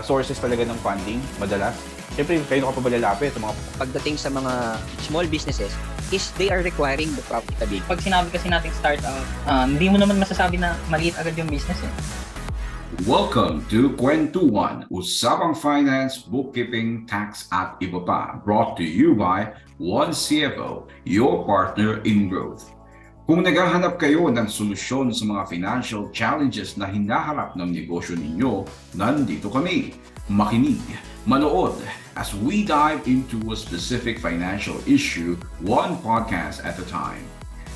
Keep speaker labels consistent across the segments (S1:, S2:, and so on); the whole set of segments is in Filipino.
S1: sources talaga ng funding madalas? Siyempre, kayo ka pa ba lalapit? Mga...
S2: Pagdating sa mga small businesses, is they are requiring the profitability.
S3: Pag sinabi kasi nating startup, hindi mo naman masasabi na maliit agad yung business eh.
S4: Welcome to Kwentuhan, Usapang Finance, Bookkeeping, Tax at Iba pa, brought to you by One CFO, your partner in growth. Kung naghahanap kayo ng solusyon sa mga financial challenges na hinaharap ng negosyo ninyo, nandito kami. Makinig, manood, as we dive into a specific financial issue, one podcast at a time.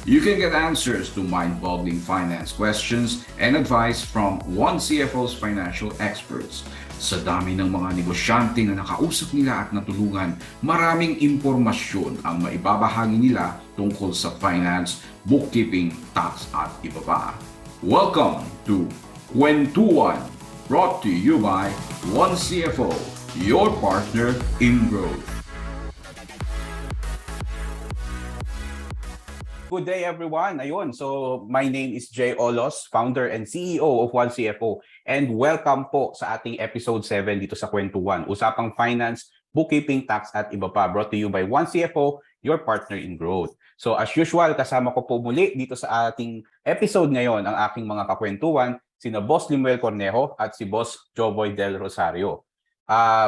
S4: You can get answers to mind-boggling finance questions and advice from One CFO's financial experts. Sa dami ng mga negosyante na nakausap nila at natulungan, maraming impormasyon ang maibabahagi nila tungkol sa finance, bookkeeping, tax at iba pa. Welcome to Kwentuhan, brought to you by One CFO, your partner in growth.
S1: Good day everyone. Ayun, so my name is Jay Olos, founder and CEO of One CFO, and welcome po sa ating episode 7 dito sa Kwentuhan, Usapang Finance, Bookkeeping, Tax at Iba pa, brought to you by One CFO, your partner in growth. So as usual, kasama ko po muli dito sa ating episode ngayon ang aking mga kakwentuhan, sina Boss Limuel Cornejo at si Boss Joboy Del Rosario.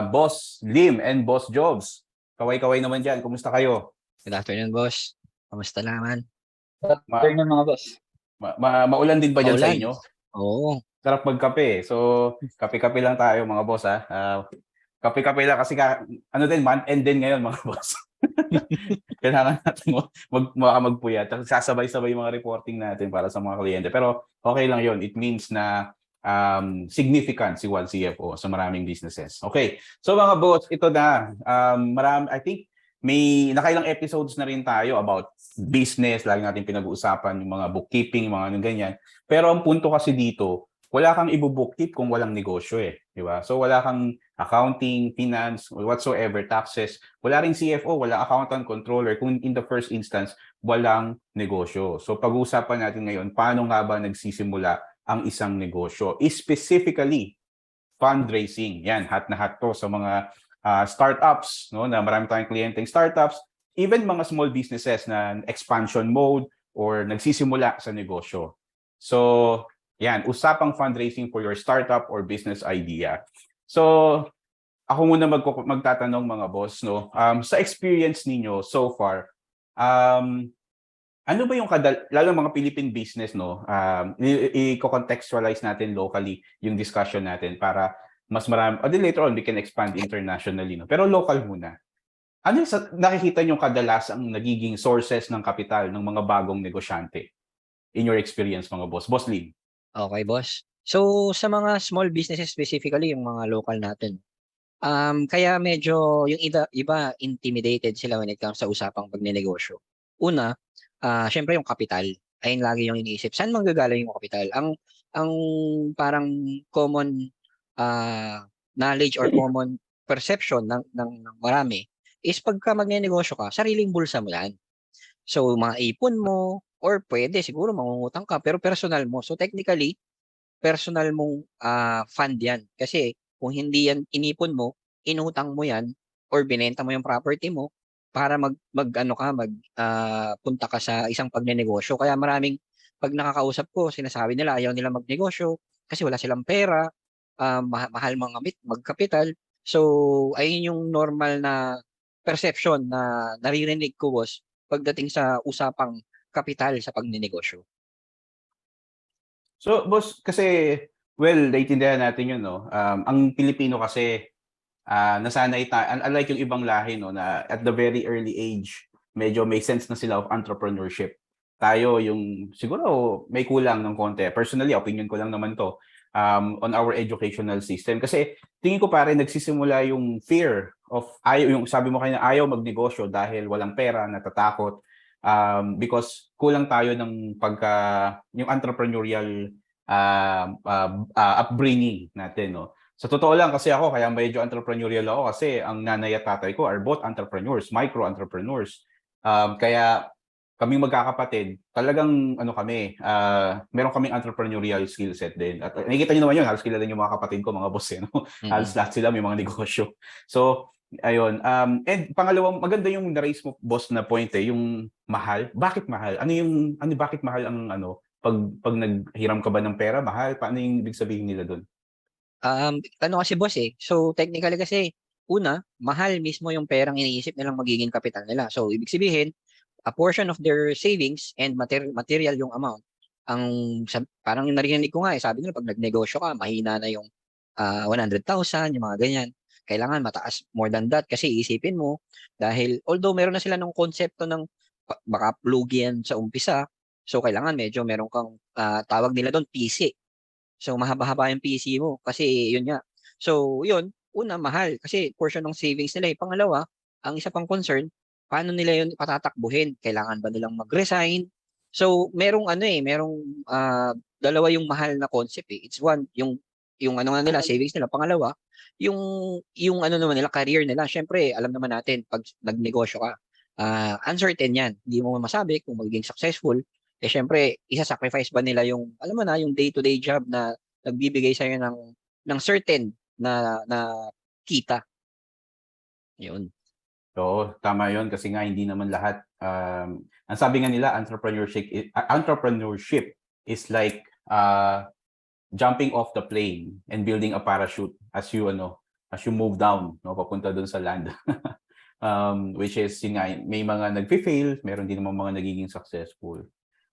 S1: Boss Lim and Boss Jobs, kaway-kaway naman dyan. Kumusta kayo?
S2: Good afternoon, boss. Kamusta naman?
S3: Afternoon mga boss.
S1: Maulan din ba dyan sa
S2: Maulan.
S1: inyo?
S2: Oo.
S1: Sarap magkape. So, kape-kape lang tayo mga boss ha. Kape-kape lang kasi month end din ngayon mga boss. Kailangan natin magpuyat. Sasabay-sabay yung mga reporting natin para sa mga kliyente. Pero okay lang yon. It means na significant si One CFO sa maraming businesses. Okay. So mga boss, ito na. I think may nakailang episodes na rin tayo about business. Lagi natin pinag-uusapan yung mga bookkeeping, yung mga ganyan. Pero ang punto kasi dito, wala kang ibu-bookkeep kung walang negosyo eh. Di ba? So wala kang accounting, finance, whatsoever, taxes. Wala ring CFO, wala accountant, controller. Kung in the first instance, walang negosyo. So pag-uusapan natin ngayon, paano nga ba nagsisimula ang isang negosyo? Specifically, fundraising. Yan, hot na hot to sa mga startups, no, na marami tayong kliyenteng startups, even mga small businesses na expansion mode or nagsisimula sa negosyo. So, yan, usapang fundraising for your startup or business idea. So, ako muna magtatanong mga boss, no. Sa experience ninyo so far, ano ba yung lalo mga Philippine business, no? I-contextualize natin locally yung discussion natin para mas marami, o then later on we can expand internationally, no? Pero local muna. Ano yung nakikita nyo kadalasang nagiging sources ng kapital ng mga bagong negosyante? In your experience, mga boss. Boss Lim.
S2: Okay, boss. So, sa mga small businesses specifically, yung mga local natin, kaya medyo yung iba intimidated sila when it comes sa usapang pagnenegosyo. Una, syempre yung kapital. Ayun lagi yung iniisip. Saan manggagaling yung kapital? Ang parang common knowledge or common perception ng marami is pagka magnenegosyo ka, sariling bulsa mo yan. So, mga ipon mo, or pwede, siguro mangungutang ka, pero personal mo. So, technically, personal mong fund yan. Kasi, kung hindi yan inipon mo, inutang mo yan, or binenta mo yung property mo, para punta ka sa isang pagnenegosyo. Kaya maraming, pag nakakausap ko, sinasabi nila, ayaw nila magnegosyo, kasi wala silang pera, mahal magkapital. So, ayun yung normal na perception na naririnig ko, boss, pagdating sa usapang kapital sa pagnenegosyo.
S1: So, boss, kasi, well, naiintindihan natin yun, no? Ang Pilipino kasi, nasanay tayo, unlike yung ibang lahi, no, na at the very early age, medyo may sense na sila of entrepreneurship. Tayo, yung, siguro, may kulang ng konti. Personally, opinion ko lang naman to. On our educational system. Kasi tingin ko pare nagsisimula yung fear of yung sabi mo kanina ayaw magnegosyo dahil walang pera, natatakot because kulang tayo ng yung entrepreneurial upbringing natin, no. Sa totoo lang kasi ako kaya medyo entrepreneurial ako kasi ang nanay at tatay ko are both entrepreneurs, micro entrepreneurs. Kaya kaming magkakapatid, talagang ano kami, meron kaming entrepreneurial skill set din. At nakikita niyo naman yun, halos kilala din yung mga kapatid ko, mga boss, no? Halos lahat sila may mga negosyo. So, ayun. And pangalawang, maganda yung na-raise mo, boss, na point yung mahal. Bakit mahal? Bakit mahal ang pag naghiram ka ba ng pera, mahal? Paano yung ibig sabihin nila doon?
S2: Ano kasi boss so technically kasi, una, mahal mismo yung perang iniisip nilang magiging kapital nila. So, ibig sabihin, a portion of their savings and material yung amount. Parang narinig ko nga sabi nila pag nagnegosyo ka, mahina na yung 100,000, yung mga ganyan. Kailangan mataas more than that kasi iisipin mo dahil although meron na sila ng konsepto ng baka plugi yan sa umpisa, so kailangan medyo meron kang tawag nila doon PC. So mahaba-haba yung PC mo kasi yun nga. So yun, una mahal kasi portion ng savings nila. Pangalawa, ang isa pang concern, paano nila yun patatakbuhin? Kailangan ba nilang mag-resign? So merong merong dalawa yung mahal na concept It's one, yung ano nga nila, savings nila. Pangalawa, yung ano naman nila, career nila. Syempre, alam naman natin pag nagnegosyo ka, uncertain yan. Hindi mo masabi kung magiging successful. Syempre, isa-sacrifice ba nila yung, alam mo na, yung day-to-day job na nagbibigay sa'yo ng certain na kita. Yun.
S1: Oo, tama yun kasi nga hindi naman lahat. Ang sabi nga nila, entrepreneurship is like jumping off the plane and building a parachute as you move down, papunta doon sa land. Which is yun nga, may mga nagfi-fail, meron din naman mga nagiging successful.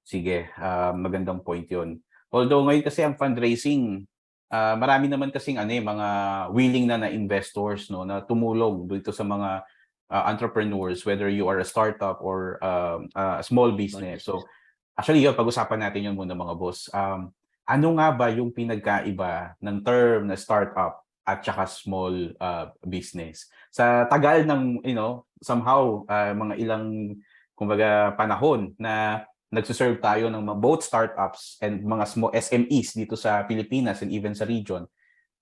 S1: Sige, magandang point yun. Although ngayon kasi ang fundraising, marami naman kasing mga willing na investors na tumulong dito sa mga entrepreneurs, whether you are a startup or a small business. So actually yun, pag-usapan natin yun muna mga boss. Ano nga ba yung pinagkaiba ng term na startup at saka small business? Sa tagal ng, somehow, mga ilang, kumbaga, panahon na nagsiserve tayo ng both startups and mga small SMEs dito sa Pilipinas and even sa region,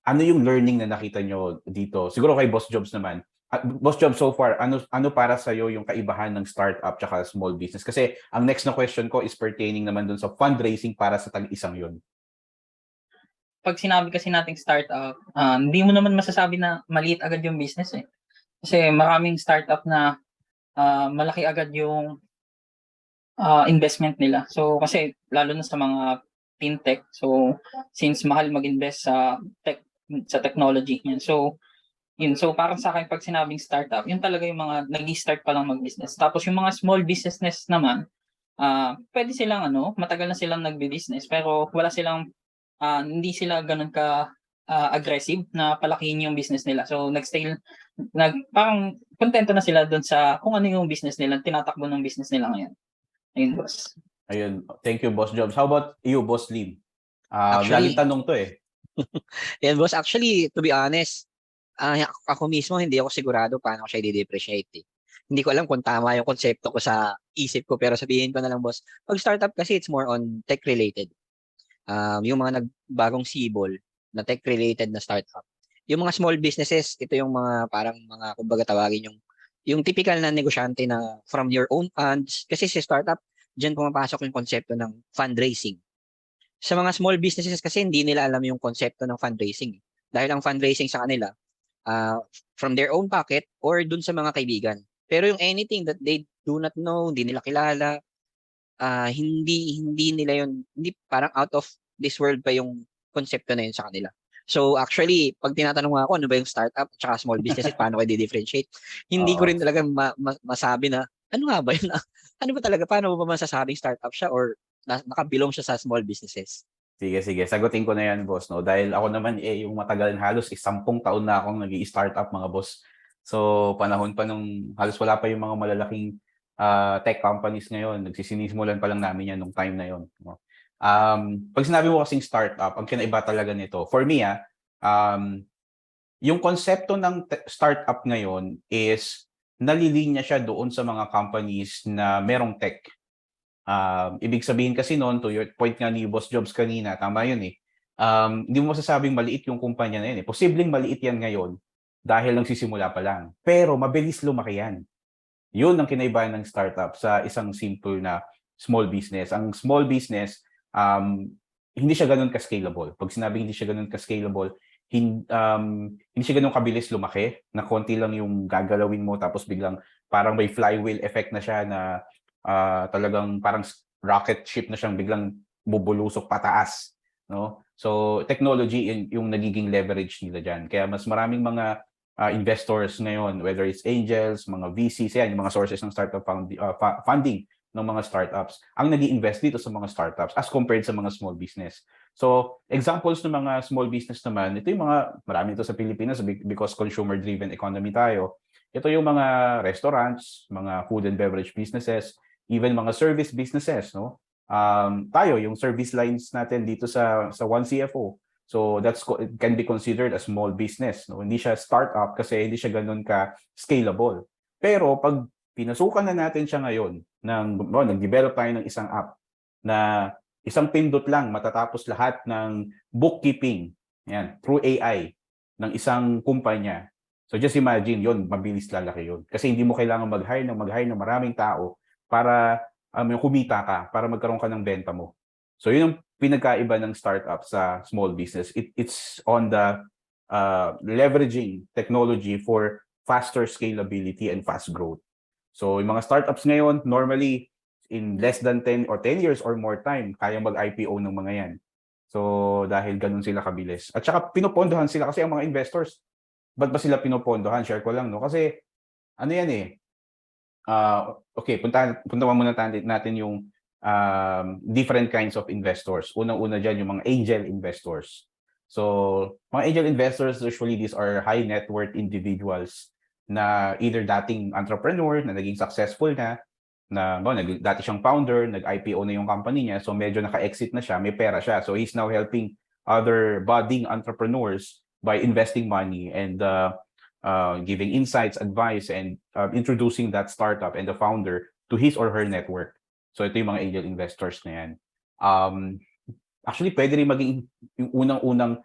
S1: ano yung learning na nakita nyo dito? Siguro kay Boss Jobs naman. Boss Jobs, so far, ano para sa'yo yung kaibahan ng startup at saka small business? Kasi ang next na question ko is pertaining naman dun sa fundraising para sa tag-isang yun.
S3: Pag sinabi kasi nating startup, hindi mo naman masasabi na maliit agad yung business Kasi maraming startup na malaki agad yung investment nila. So kasi lalo na sa mga fintech, so since mahal mag-invest sa technology yan. So parang sa akin pag sinabing startup, yun talaga yung mga nag-start pa lang mag-business. Tapos yung mga small businesses naman, pwede silang matagal na silang nagbi-business pero wala silang hindi sila ganun ka aggressive na palakihin yung business nila. So parang kontento na sila doon sa kung ano yung business nila, tinatakbo ng business nila ngayon. Ayun, boss.
S1: Ayun. Thank you, Boss Jobs. How about you, Boss Lim?
S2: Actually,
S1: laging tanong to
S2: Yan, boss. Actually, to be honest, ako mismo hindi ako sigurado paano ko siya i-depreciate Hindi ko alam kung tama yung konsepto ko sa isip ko pero sabihin ko na lang, boss. Pag startup kasi it's more on tech-related. Yung mga nagbagong sibol na tech-related na startup. Yung mga small businesses, ito yung mga parang mga kumbaga tawagin yung typical na negosyante na from your own funds. Kasi sa startup, diyan pumapasok yung konsepto ng fundraising. Sa mga small businesses kasi hindi nila alam yung konsepto ng fundraising. Dahil ang fundraising sa kanila, from their own pocket or dun sa mga kaibigan. Pero yung anything that they do not know, hindi nila kilala, hindi nila yun, hindi parang out of this world pa yung konsepto na yun sa kanila. So actually, pag tinatanong ako ano ba yung startup at saka small businesses, paano kayo di-differentiate? Hindi ko rin talaga masabi na ano nga ba yun? Ano ba talaga? Paano mo ba masasabing startup siya or nakabilong siya sa small businesses?
S1: Sige. Sagutin ko na yan, boss. Dahil ako naman yung matagal halos 10 taon na akong nag-i-startup, mga boss. So, panahon pa nung halos wala pa yung mga malalaking tech companies ngayon. Nagsisinisimulan pa lang namin yan nung time na yon. Pag sinabi mo kasing startup, ang kinaiba talaga nito, for me, yung konsepto ng startup ngayon is nalilinya siya doon sa mga companies na merong tech. Ibig sabihin kasi noon, to your point nga ni Boss Jobs kanina, tama yun hindi mo masasabing maliit yung kumpanya na yun Posibleng maliit yan ngayon dahil nagsisimula pa lang. Pero mabilis lumaki yan. Yun ang kinaibahan ng startup sa isang simple na small business. Ang small business, hindi siya ganun ka-scalable. Pag sinabi hindi siya ganun ka-scalable, hindi siya ganun kabilis lumaki, na konti lang yung gagalawin mo tapos biglang parang may flywheel effect na siya na talagang parang rocket ship na siyang biglang bubulusok pataas, no? So technology yung nagiging leverage nila diyan. Kaya mas maraming mga investors ngayon, whether it's angels, mga VCs, yan, yung mga sources ng startup funding ng mga startups, ang nag-i-invest dito sa mga startups as compared sa mga small business. So, examples ng mga small business naman, ito yung mga, marami ito sa Pilipinas because consumer-driven economy tayo. Ito yung mga restaurants, mga food and beverage businesses, even mga service businesses, no? Tayo, yung service lines natin dito sa One CFO. So it can be considered a small business, no? Hindi siya startup kasi hindi siya ganoon ka scalable. Pero pag pinasukan na natin siya ngayon nag-develop tayo ng isang app na isang pindot lang matatapos lahat ng bookkeeping, yan, through AI ng isang kumpanya. So just imagine, yon, mabilis lalaki yon. Kasi hindi mo kailangan mag-hire ng maraming tao para kumita ka, para magkaroon ka ng benta mo. So yun ang pinagkaiba ng startup sa small business. It's on the leveraging technology for faster scalability and fast growth. So yung mga startups ngayon, normally in less than 10 years or more time, kayang mag-IPO ng mga yan. So dahil ganun sila kabilis. At saka pinopondohan sila kasi ang mga investors, ba't ba sila pinopondohan? Share ko lang, no? Kasi ano yan eh, okay, punta muna natin yung different kinds of investors. Unang-una dyan yung mga angel investors. So, mga angel investors, usually these are high net worth individuals na either dating entrepreneur na naging successful na dati siyang founder, nag-IPO na yung company niya, so medyo naka-exit na siya, may pera siya. So, he's now helping other budding entrepreneurs by investing money and giving insights, advice, and introducing that startup and the founder to his or her network. So ito yung mga angel investors na yan. Actually, pwede rin maging yung unang-unang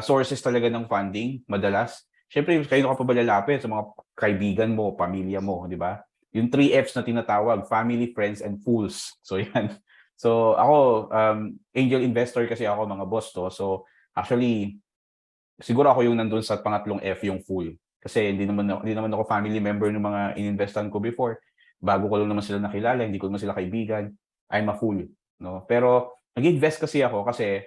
S1: sources talaga ng funding, madalas. Siyempre, kayo ka pa ba lalapit sa mga kaibigan mo, pamilya mo, di ba? Yung 3 Fs na tinatawag, family, friends, and fools. So yan. So ako, angel investor kasi ako, mga boss to. So actually, siguro ako yung nandun sa pangatlong F, yung fool. Kasi hindi naman ako family member ng mga ininvestan ko before. Bago ko lang naman sila nakilala, hindi ko naman sila kaibigan. I'm a fool, no? Pero nag-invest kasi ako kasi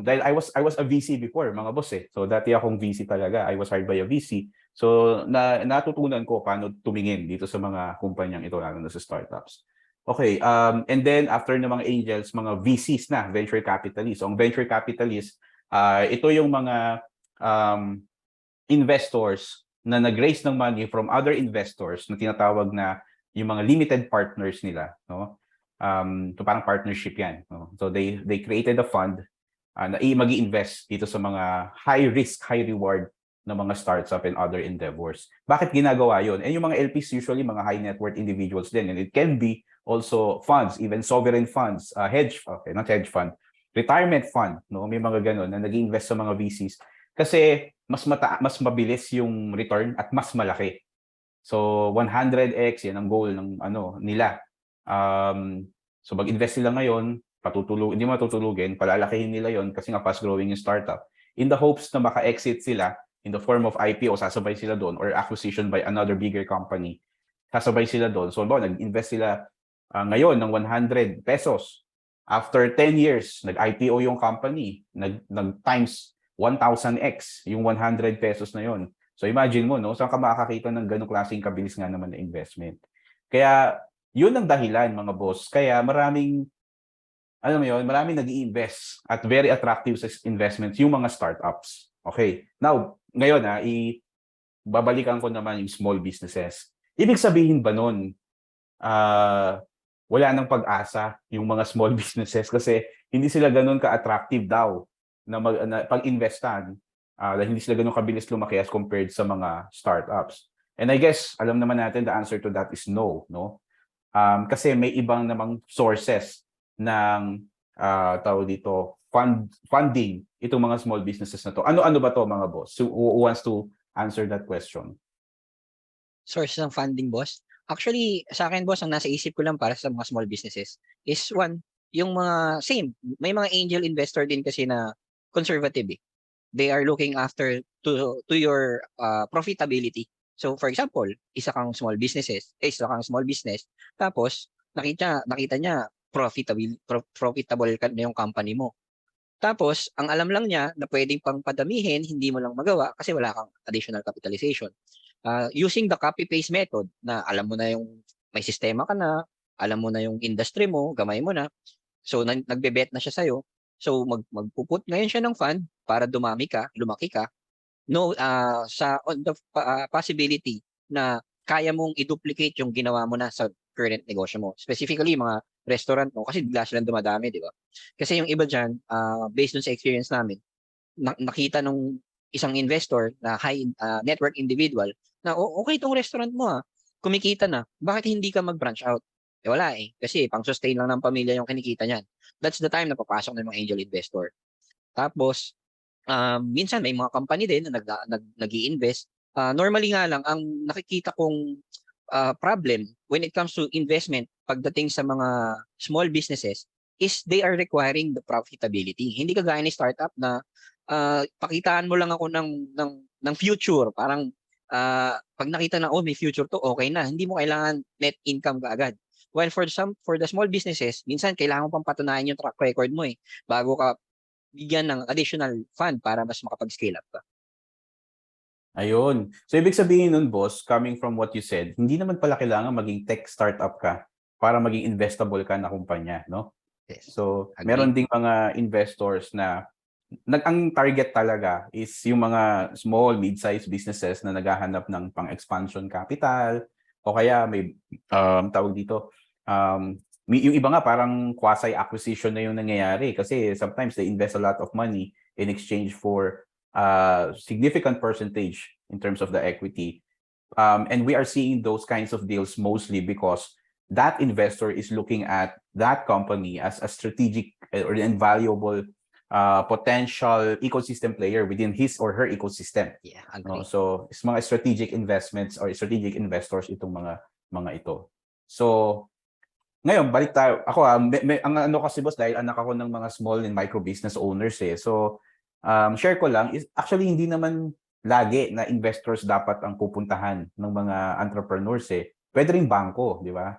S1: dahil I was a VC before, mga boss eh. So dati akong VC talaga. I was hired by a VC. So natutunan ko paano tumingin dito sa mga kumpanyang ito, lalo na sa startups. Okay, and then after ng mga angels, mga VCs na, venture capitalists. So ang venture capitalists, ito yung mga investors na nag-raise ng money from other investors na tinatawag na yung mga limited partners nila, no? So parang partnership yan, no? So they created a fund na mag-i-invest dito sa mga high risk, high reward na mga startup and other endeavors. Bakit ginagawa yun? And yung mga LPs usually mga high net worth individuals din, and it can be also funds, even sovereign funds, not hedge fund, retirement fund, no? May mga ganun na nag-i-invest sa mga VCs kasi mas mabilis yung return at mas malaki. So 100x yan ang goal ng nila. So mag-invest sila ngayon, hindi matutulugin, palalakihin nila yon kasi nga fast growing yung startup. In the hopes na maka-exit sila in the form of IPO, sasabay sila doon, or acquisition by another bigger company. Sasabay sila doon. So nag-invest sila ngayon ng 100 pesos. After 10 years, nag-IPO yung company, nag-times 1,000x yung 100 pesos na yon. So imagine mo, no, saan ka makakakita ng ganung klaseng kabilis nga naman na investment. Kaya yun ang dahilan, mga boss. Kaya maraming nag-i-invest at very attractive investments yung mga startups. Okay. Now, ngayon babalikan ko naman yung small businesses. Ibig sabihin ba nun, wala nang pag-asa yung mga small businesses kasi hindi sila ganun ka-attractive daw na pag-investan, dahil hindi sila ganun kabilis lumaki as compared sa mga startups. And I guess, alam naman natin the answer to that is no, no? Kasi may ibang namang sources ng funding itong mga small businesses na to. Ano ba to, mga boss? So, who wants to answer that question?
S2: Source ng funding, boss? Actually, sa akin boss, ang nasa isip ko lang para sa mga small businesses is one, yung mga same, may mga angel investor din kasi na conservative eh. They are looking after to your profitability. So for example, isa kang small business, tapos nakita niya profitable na yung company mo. Tapos, ang alam lang niya na pwedeng pang padamihin, hindi mo lang magawa kasi wala kang additional capitalization. Using the copy-paste method na alam mo na yung may sistema ka na, alam mo na yung industry mo, gamay mo na. So, nagbe-bet na siya sa'yo. So, magpuput ngayon siya ng fund para lumaki ka. No, on the possibility na kaya mong i-duplicate yung ginawa mo na sa current negosyo mo. Specifically, mga restaurant mo, kasi bigla silang dumadami, di ba? Kasi yung iba dyan, based on sa experience namin, nakita nung isang investor na high network individual na okay itong restaurant mo kumikita na, bakit hindi ka mag-branch out? Eh wala eh, kasi pang sustain lang ng pamilya yung kinikita niyan. That's the time na papasok ng mga angel investor. Tapos, minsan may mga company din na nag-i-invest. Normally nga lang, ang nakikita kong problem when it comes to investment pagdating sa mga small businesses is they are requiring the profitability. Hindi kagaya ni startup na pakitaan mo lang ako ng future. Parang pag nakita na, oh, may future to, okay na. Hindi mo kailangan net income kaagad. While for the small businesses, minsan kailangan mo pang patunayan yung track record mo eh bago ka bigyan ng additional fund para mas makapag-scale up ka.
S1: Ayun. So, ibig sabihin nun, boss, coming from what you said, hindi naman pala kailangan maging tech startup ka para maging investable ka na kumpanya, no?
S2: Yes.
S1: So,
S2: Agreed.
S1: meron ding mga investors na ang target talaga is yung mga small, mid-sized businesses na naghahanap ng pang-expansion capital o kaya may tawag dito, yung iba nga parang quasi-acquisition na yung nangyayari kasi sometimes they invest a lot of money in exchange for significant percentage in terms of the equity. And we are seeing those kinds of deals mostly because that investor is looking at that company as a strategic or invaluable potential ecosystem player within his or her ecosystem.
S2: Yeah,
S1: No?
S2: agree.
S1: So, is mga strategic investments or strategic investors itong mga ito. So, ngayon, balik tayo. Ako ang ano kasi boss, dahil anak ako ng mga small and micro business owners eh. So, share ko lang, is actually hindi naman lagi na investors dapat ang pupuntahan ng mga entrepreneurs eh. Pwede rin bangko, di ba?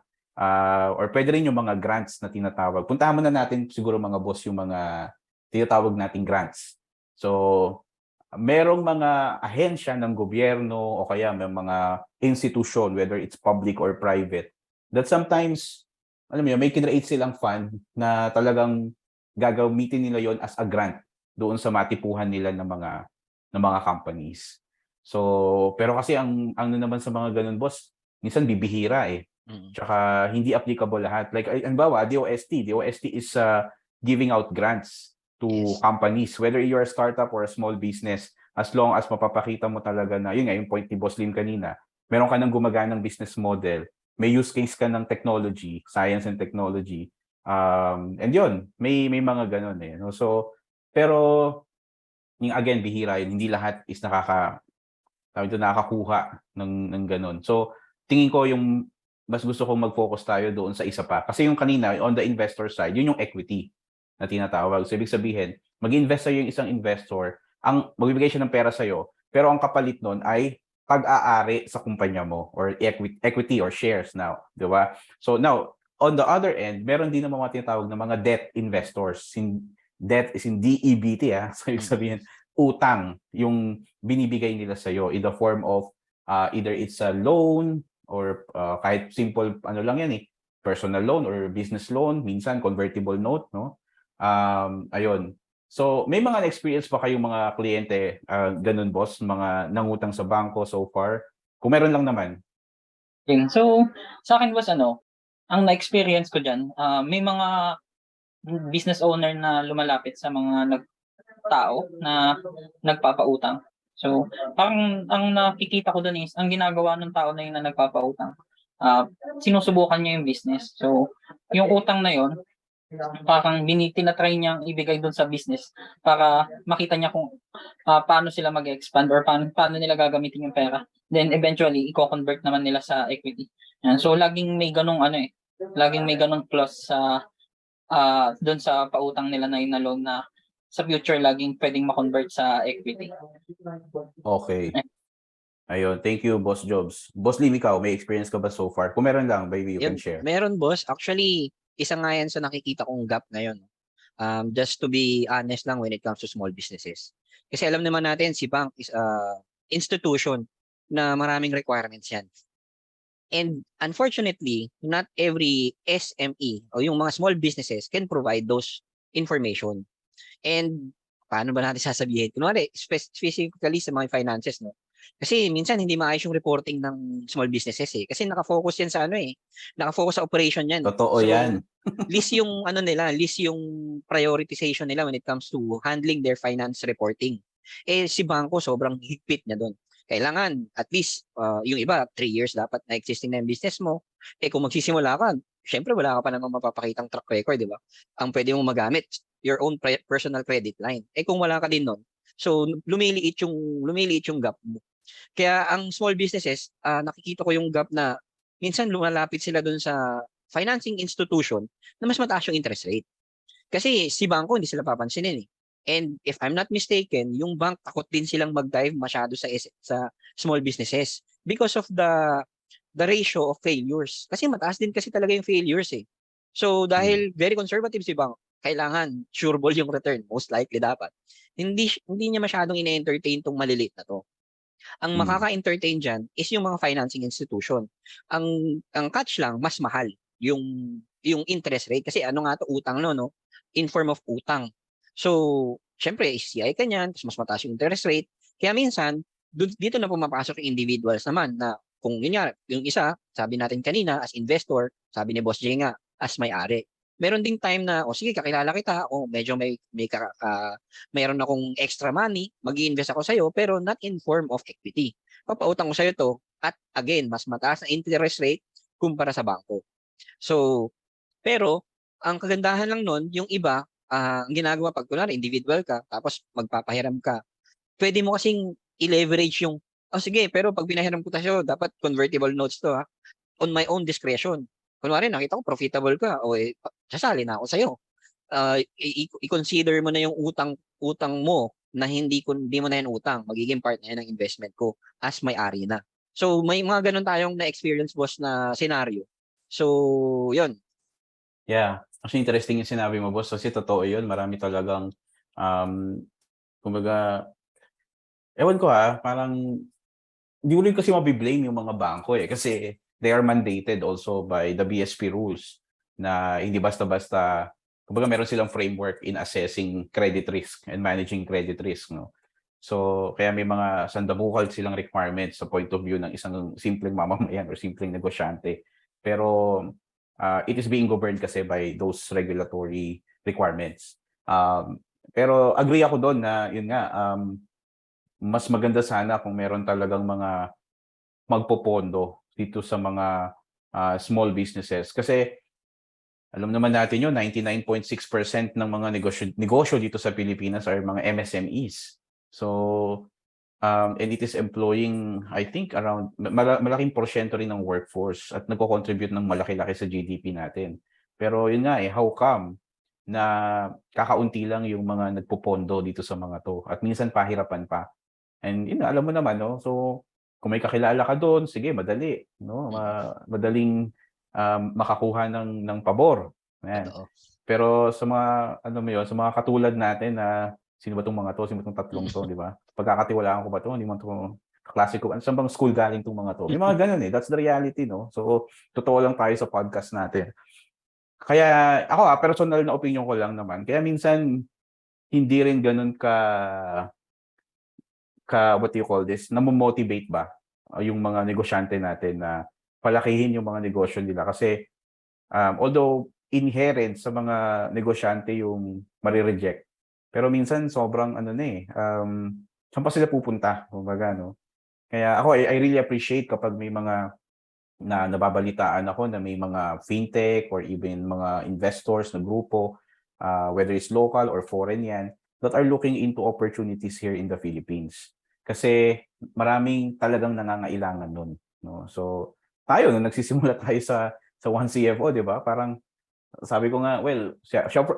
S1: Or pwede rin yung mga grants na tinatawag. Puntahan muna natin siguro mga boss yung mga tinatawag nating grants. So, merong mga ahensya ng gobyerno o kaya may mga institution, whether it's public or private, that sometimes, alam mo yun, may kinreate silang fund na talagang gagamitin nila yon as a grant doon sa matipuhan nila ng mga companies. So, pero kasi ang ano naman sa mga ganun, boss, minsan bibihira eh. Tsaka hindi applicable lahat. Like, halimbawa, DOST is giving out grants to
S2: Yes.
S1: companies, whether you're a startup or a small business, as long as mapapakita mo talaga na, yun nga, yung point ni Boss Lim kanina, meron ka ng gumaganang business model, may use case ka ng technology, science and technology, and yun, may mga ganun eh. No? So, pero, yung again, bihira yun, hindi lahat is nakakakuha ng ganun. So, tingin ko yung mas gusto kong mag-focus tayo doon sa isa pa. Kasi yung kanina, on the investor side, yun yung equity na tinatawag. So, ibig sabihin, mag-invest sa'yo yung isang investor, ang magbibigay siya ng pera sa'yo, pero ang kapalit nun ay pag-aari sa kumpanya mo or equity or shares now. Di ba? So, now, on the other end, meron din naman mga tinatawag na mga debt investors. Debt is in DEBT. So, ibig sabihin, utang yung binibigay nila sa'yo in the form of either it's a loan or kahit simple ano lang yan personal loan or business loan, minsan convertible note, no? Ayun. So, may mga experience pa kayong mga kliyente ganun, boss, mga nangutang sa bangko so far? Kung meron lang naman.
S3: Yun. So, sa akin was ang na-experience ko dyan, may mga business owner na lumalapit sa mga tao na nagpapautang. So, parang ang nakikita ko doon is, ang ginagawa ng tao na yun na nagpapautang, sinusubukan niya yung business. So, yung utang na yun, parang tinatry niyang ibigay doon sa business para makita niya kung paano sila mag-expand or paano nila gagamitin yung pera. Then eventually, i-convert naman nila sa equity. Yan. So laging may ganung ano eh, laging may ganung clause sa doon sa pautang nila na inalog na sa future laging pwedeng ma-convert sa equity.
S1: Okay. Ayun, thank you, Boss Jobs. Boss Lim, ikaw, may experience ka ba so far? Kung meron lang, maybe you can share.
S2: Meron, boss. Actually, isa nga yan sa nakikita kong gap ngayon. Just to be honest lang when it comes to small businesses. Kasi alam naman natin, si bank is a institution na maraming requirements yan. And unfortunately, not every SME o yung mga small businesses can provide those information. And paano ba natin sasabihin? Kunwari, specifically sa mga finances, no? Kasi minsan hindi maayos yung reporting ng small businesses eh. Kasi nakafocus yan sa ano eh. Nakafocus sa operation yan.
S1: Totoo
S2: So,
S1: yan.
S2: list yung ano nila, list yung prioritization nila when it comes to handling their finance reporting. Eh si bangko sobrang higpit niya doon. Kailangan at least yung iba 3 years dapat na existing na yung business mo. Eh kung magsisimula ka, syempre wala ka pa namang mapapakitang track record, di ba? Ang pwede mong magamit your own personal credit line. Eh kung wala ka din noon, so lumiliit yung gap mo. Kaya ang small businesses, nakikita ko yung gap na minsan lumalapit sila doon sa financing institution na mas mataas yung interest rate. Kasi si bangko hindi sila papansinin eh. And if I'm not mistaken, yung bank takot din silang mag-dive masyado sa small businesses because of the ratio of failures. Kasi mataas din kasi talaga yung failures eh. So dahil very conservative si bank, kailangan sureball yung return, most likely dapat. Hindi niya masyadong ine-entertain tong maliliit na to. Ang makaka-entertain dyan is yung mga financing institution. Ang catch lang, mas mahal yung interest rate. Kasi ano nga to, utang no? In form of utang. So, syempre, CI ka niyan, mas mataas yung interest rate. Kaya minsan, dito na pumapasok yung individuals naman na kung yun nga, yung isa, sabi natin kanina, as investor, sabi ni Boss J nga, as may-ari. Meron ding time na, sige, kakilala kita, medyo mayroon akong extra money, mag-i-invest ako sa'yo, pero not in form of equity. Papautang ko sa'yo to, at again, mas mataas na interest rate kumpara sa bangko. So, pero, ang kagandahan lang nun, yung iba, ang ginagawa pag kunwari, individual ka, tapos magpapahiram ka, pwede mo kasing i-leverage yung, sige, pero pag pinahiram ko tayo, dapat convertible notes to on my own discretion. Kunwari, nakita ko profitable ka, sasali na ako sa'yo. I-consider mo na yung utang mo na hindi mo na yan utang. Magiging part na yan ng investment ko as may-ari na. So, may mga ganun tayong na-experience, boss, na scenario. So, yun.
S1: Yeah. Actually, interesting yung sinabi mo, boss. Kasi totoo yun. Marami talagang, kumbaga, ewan ko parang, hindi ko rin kasi mabiblame yung mga bangko kasi they are mandated also by the BSP rules na hindi basta-basta, kumbaga meron silang framework in assessing credit risk and managing credit risk, no? So, kaya may mga sandabukal silang requirements sa point of view ng isang simpleng mamamayan or simpleng negosyante. Pero it is being governed kasi by those regulatory requirements. Pero agree ako doon na yun nga, mas maganda sana kung meron talagang mga magpopondo dito sa mga small businesses. Kasi alam naman natin yun, 99.6% ng mga negosyo dito sa Pilipinas are mga MSMEs. So, and it is employing, I think, around, malaking porsyento rin ng workforce at nagko-contribute ng malaki-laki sa GDP natin. Pero yun nga how come na kakaunti lang yung mga nagpopondo dito sa mga to at minsan pahirapan pa. And yun, alam mo naman, no? So, kung may kakilala ka doon, sige, madali, no? Madaling makakuha ng pabor. Ayan. Pero sa mga sa mga katulad natin na sino ba tong mga to, sino ba tong tatlong to, di ba? Pagkakatiwalaan ko ba to, hindi man to kaklase ko. Saan bang school galing tong mga to? May mga ganun that's the reality, no? So, totoo lang tayo sa podcast natin. Kaya ako personal na opinion ko lang naman. Kaya minsan hindi rin ganun what do you call this, namomotivate ba yung mga negosyante natin na palakihin yung mga negosyo nila kasi although inherent sa mga negosyante yung marireject, pero minsan sobrang saan pa sila pupunta, kumbaga, no? Kaya ako, I really appreciate kapag may mga na nababalitaan ako na may mga fintech or even mga investors na grupo, whether it's local or foreign yan, that are looking into opportunities here in the Philippines. Kasi maraming talagang nangangailangan nun, no? So, tayo nung nagsisimula tayo sa One CFO, 'di ba? Parang sabi ko nga, well,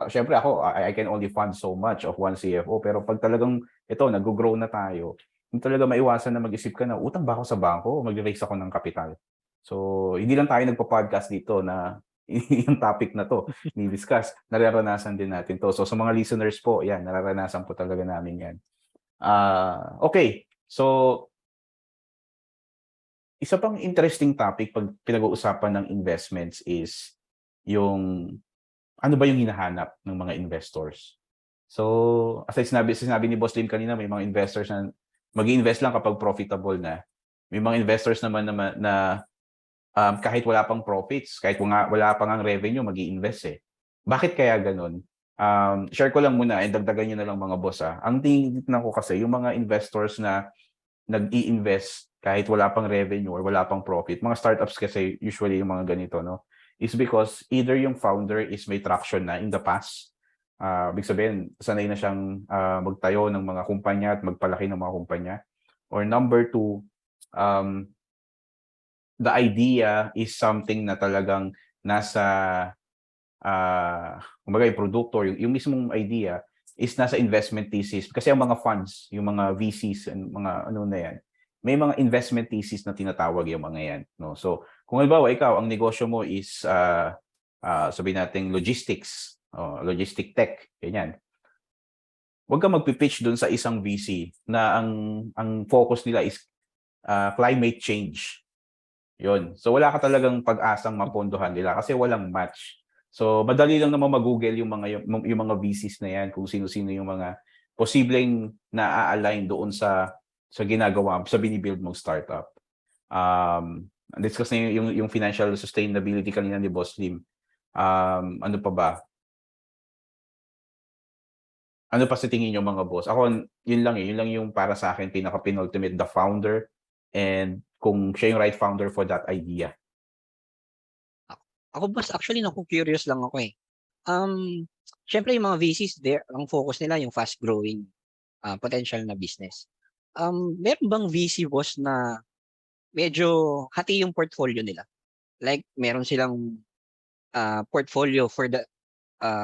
S1: syempre ako, I can only fund so much of One CFO, pero pag talagang ito, nag-grow na tayo, hindi talaga maiwasan na mag-isip ka na, utang ba ako sa bangko o mag-raise ako ng kapital? So, hindi lang tayo nagpa-podcast dito na yung topic na to, ni-discuss, nararanasan din natin to. So, sa mga listeners po, yan, nararanasan po talaga namin yan. Okay, so, isa pang interesting topic pag pinag-uusapan ng investments is yung ano ba yung hinahanap ng mga investors. So, as I sinabi ni Boss Lim kanina, may mga investors na mag-i-invest lang kapag profitable na. May mga investors naman na kahit wala pang profits, kahit wala pang ang revenue, mag-i-invest eh. Bakit kaya ganun? Share ko lang muna, dagdagan nyo na lang mga boss. Ang tingin ko kasi, yung mga investors na nag-i-invest kahit wala pang revenue or wala pang profit, mga startups kasi usually yung mga ganito, no? Is because either yung founder is may traction na in the past, ibig sabihin, sanay na siyang magtayo ng mga kumpanya at magpalaki ng mga kumpanya. Or number two, the idea is something na talagang nasa kumbaga yung produkto, yung mismong idea is nasa investment thesis. Kasi ang mga funds, yung mga VCs, mga ano na yan, may mga investment thesis na tinatawag yung mga yan. No? So, kung halimbawa ikaw, ang negosyo mo is, sabihin natin, logistics, logistic tech, ganyan. Huwag ka magpipitch dun sa isang VC na ang focus nila is climate change. Yun. So, wala ka talagang pag-asang mapondohan nila kasi walang match. So, madali lang naman mag-google yung mga VCs na yan, kung sino-sino yung mga posibleng na-align doon sa ginagawa, sa binibuild mong startup. Discuss na yung financial sustainability kanina ni Boss Lim. Ano pa ba? Ano pa sa tingin niyo mga boss? Ako, yun lang yung para sa akin, pinaka-penultimate, the founder, and kung siya yung right founder for that idea.
S2: Ako boss, actually naku-curious lang ako eh. Syempre yung mga VCs there, ang focus nila yung fast growing potential na business. Meron bang VC boss na medyo hati yung portfolio nila? Like meron silang portfolio for the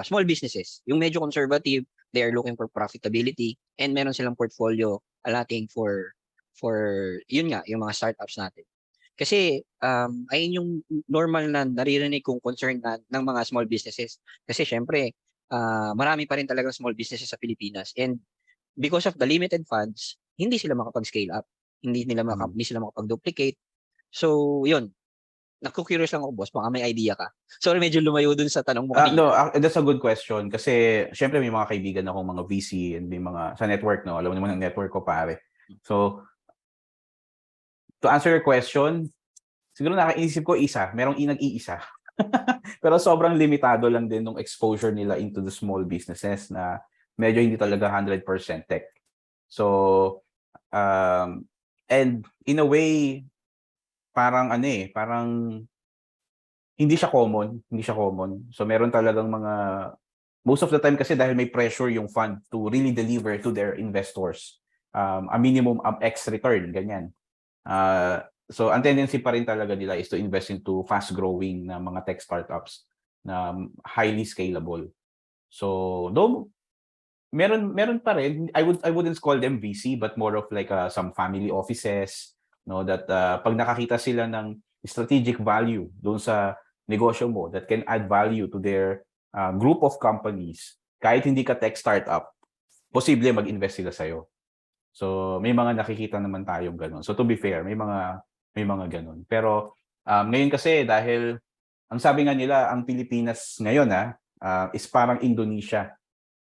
S2: small businesses. Yung medyo conservative, they are looking for profitability, and meron silang portfolio allotting for yun nga, yung mga startups natin. Kasi ayun yung normal na naririnig kong concern ng mga small businesses. Kasi syempre, marami pa rin talagang small businesses sa Pilipinas. And because of the limited funds, hindi sila makapag-scale up. Hindi sila makapag-duplicate. So, yun. Naku-curious lang ako, boss. Baka may idea ka. Sorry, medyo lumayo dun sa tanong mo kanina.
S1: No, that's a good question. Kasi, syempre, may mga kaibigan akong mga VC and may mga sa network, no? Alam mo naman ang network ko, pare. So, to answer your question, siguro nakaisip ko merong nag-iisa. Pero sobrang limitado lang din ng exposure nila into the small businesses na medyo hindi talaga 100% tech. So, and in a way, parang hindi siya common. So, meron talagang most of the time kasi dahil may pressure yung fund to really deliver to their investors. A minimum X return, ganyan. So, ang tendency pa rin talaga nila is to invest into fast-growing na mga tech startups na highly scalable. So, though meron pa rin, I wouldn't call them VC, but more of like some family offices, no, that pag nakakita sila ng strategic value doon sa negosyo mo that can add value to their group of companies, kahit hindi ka tech startup, posible mag-invest sila sa'yo. So, may mga nakikita naman tayong ganun. So, to be fair, may mga ganun. Pero, ngayon kasi, dahil, ang sabi nga nila, ang Pilipinas ngayon, is parang Indonesia.